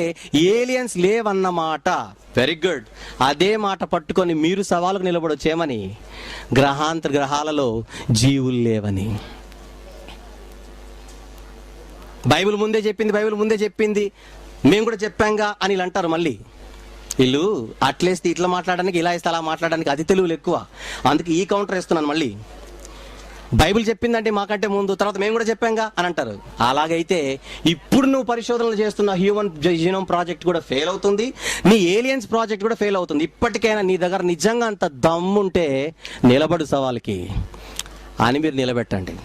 ఏలియన్స్ లేవన్నమాట. Very good. అదే మాట పట్టుకొని మీరు సవాలుకు నిలబడొచ్చేమని, గ్రహాలలో జీవులు లేవని. బైబిల్ ముందే చెప్పింది మేము కూడా చెప్పాంగా అని ఇలా అంటారు. మళ్ళీ వీళ్ళు అట్లేస్తే ఇట్లా మాట్లాడడానికి, ఇలా వేస్తే అలా మాట్లాడడానికి అతి తెలుగులు ఎక్కువ. అందుకే ఈ కౌంటర్ వేస్తున్నాను. మళ్ళీ బైబిల్ చెప్పిందంటే మాకంటే ముందు, తర్వాత మేము కూడా చెప్పాంగా అని అంటారు. అలాగైతే ఇప్పుడు నువ్వు పరిశోధనలు చేస్తున్న హ్యూమన్ జీనోమ్ ప్రాజెక్ట్ కూడా ఫెయిల్ అవుతుంది, నీ ఏలియన్స్ ప్రాజెక్ట్ కూడా ఫెయిల్ అవుతుంది. ఇప్పటికైనా నీ దగ్గర నిజంగా అంత దమ్ముంటే నిలబడు సవాల్కి అని మీరు నిలబెట్టండి.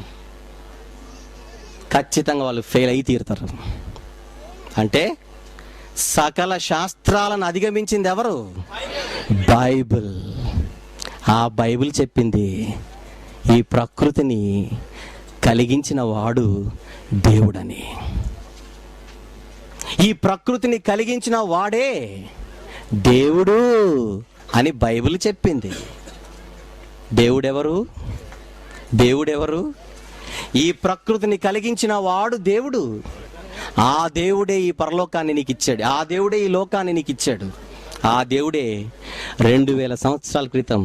ఖచ్చితంగా వాళ్ళు ఫెయిల్ అయి తీరుతారు. అంటే సకల శాస్త్రాలను అధిగమించింది ఎవరు? బైబిల్. ఆ బైబిల్ చెప్పింది ఈ ప్రకృతిని కలిగించిన వాడు దేవుడని. ఈ ప్రకృతిని కలిగించిన వాడే దేవుడు అని బైబిల్ చెప్పింది. దేవుడెవరు? ఈ ప్రకృతిని కలిగించిన వాడు దేవుడు. ఆ దేవుడే ఈ పరలోకాన్ని నీకు ఇచ్చాడు. ఆ దేవుడే ఈ లోకాన్ని నీకు ఇచ్చాడు. ఆ దేవుడే 2000 సంవత్సరాల క్రితం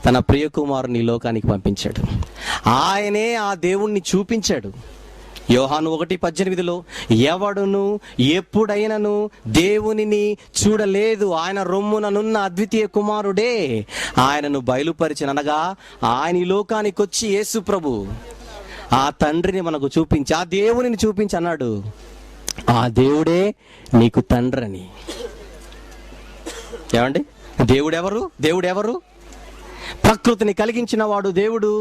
తన ప్రియకుమారుని లోకానికి పంపించాడు. ఆయనే ఆ దేవుణ్ణి చూపించాడు. యోహాను 1:18 ఎవడును ఎప్పుడైనను దేవునిని చూడలేదు, ఆయన రొమ్ముననున్న అద్వితీయ కుమారుడే ఆయనను బయలుపరిచిన, అనగా ఆయన ఈ లోకానికి వచ్చి యేసు ప్రభు ఆ తండ్రిని మనకు చూపించి, ఆ దేవునిని చూపించి అన్నాడు, ఆ దేవుడే నీకు తండ్రని. ఏమండి? దేవుడెవరు? ప్రకృతిని కలిగించిన వాడు దేవుడు.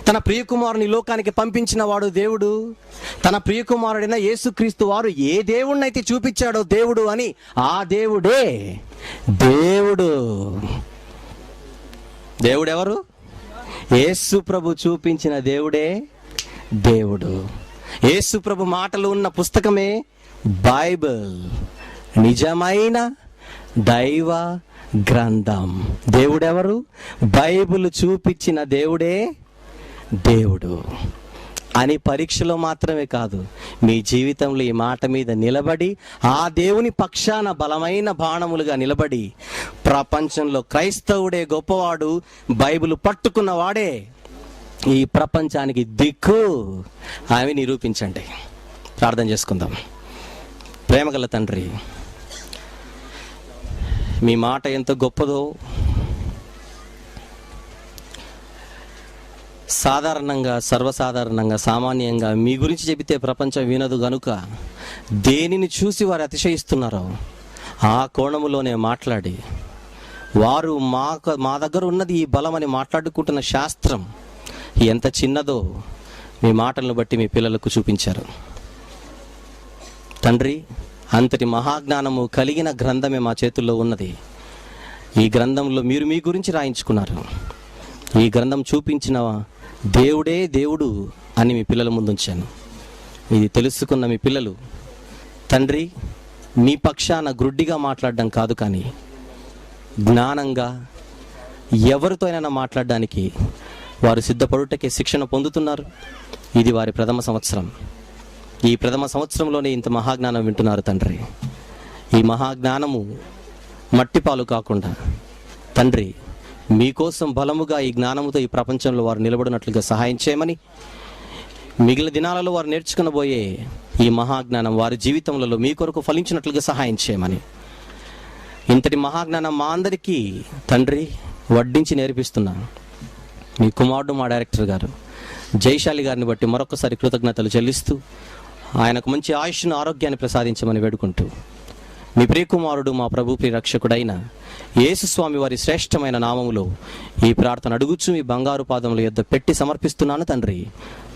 తన ప్రియకుమారుని లోకానికి పంపించిన వాడు దేవుడు. తన ప్రియకుమారుడైన యేసుక్రీస్తు వారు ఏ దేవుణ్ణైతే చూపించాడో దేవుడు అని, ఆ దేవుడే దేవుడు. దేవుడెవరు? యేసు ప్రభు చూపించిన దేవుడే దేవుడు. యేసు ప్రభు మాటలు ఉన్న పుస్తకమే బైబిల్, నిజమైన దైవ గ్రంథం. దేవుడెవరు? బైబిల్ చూపించిన దేవుడే దేవుడు అని పరీక్షలో మాత్రమే కాదు, మీ జీవితంలో ఈ మాట మీద నిలబడి ఆ దేవుని పక్షాన బలమైన బాణములుగా నిలబడి ప్రపంచంలో క్రైస్తవుడే గొప్పవాడు, బైబిల్ పట్టుకున్నవాడే ఈ ప్రపంచానికి దిక్కు అని నిరూపించండి. ప్రార్థన చేసుకుందాం. ప్రేమగల తండ్రి, మీ మాట ఎంత గొప్పదో సాధారణంగా, సర్వసాధారణంగా, సామాన్యంగా మీ గురించి చెబితే ప్రపంచం వినదు గనుక దేనిని చూసి వారు అతిశయిస్తున్నారో ఆ కోణములోనే మాట్లాడి వారు మా దగ్గర ఉన్నది ఈ బలమని మాట్లాడుకుంటున్న శాస్త్రం ఎంత చిన్నదో మీ మాటలను బట్టి మీ పిల్లలకు చూపించారు తండ్రి. అంతటి మహాజ్ఞానము కలిగిన గ్రంథమే మా చేతుల్లో ఉన్నది. ఈ గ్రంథంలో మీరు మీ గురించి రాయించుకున్నారు. ఈ గ్రంథం చూపించిన దేవుడే దేవుడు అని మీ పిల్లల ముందుంచాను. ఇది తెలుసుకున్న మీ పిల్లలు తండ్రి, మీ పక్షాన గ్రుడ్డిగా మాట్లాడడం కాదు, కానీ జ్ఞానంగా ఎవరితో అయినా మాట్లాడడానికి వారు సిద్ధపడుటకే శిక్షణ పొందుతున్నారు. ఇది వారి ప్రథమ సంవత్సరం. ఈ ప్రథమ సంవత్సరంలోనే ఇంత మహాజ్ఞానం వింటున్నారు తండ్రి. ఈ మహాజ్ఞానము మట్టిపాలు కాకుండా తండ్రి, మీకోసం బలముగా ఈ జ్ఞానముతో ఈ ప్రపంచంలో వారు నిలబడినట్లుగా సహాయం చేయమని, మిగిలిన దినాలలో వారు నేర్చుకునబోయే ఈ మహాజ్ఞానం వారి జీవితంలో మీ కొరకు ఫలించినట్లుగా సహాయం చేయమని, ఇంతటి మహాజ్ఞానం మా అందరికీ తండ్రి వడ్డించి నేర్పిస్తున్నా మీ కుమారుడు మా డైరెక్టర్ గారు జైశాలి గారిని బట్టి మరొకసారి కృతజ్ఞతలు చెల్లిస్తూ ఆయనకు మంచి ఆయుష్ను, ఆరోగ్యాన్ని ప్రసాదించమని వేడుకుంటూ మీ ప్రియకుమారుడు మా ప్రభు ప్రియరక్షకుడైన యేసుస్వామి వారి శ్రేష్టమైన నామములో ఈ ప్రార్థన అడుగుచు మీ బంగారు పాదముల యొద్ద పెట్టి సమర్పిస్తున్నాను తండ్రి.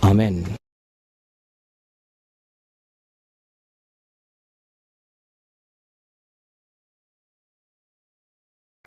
ఆమెన్.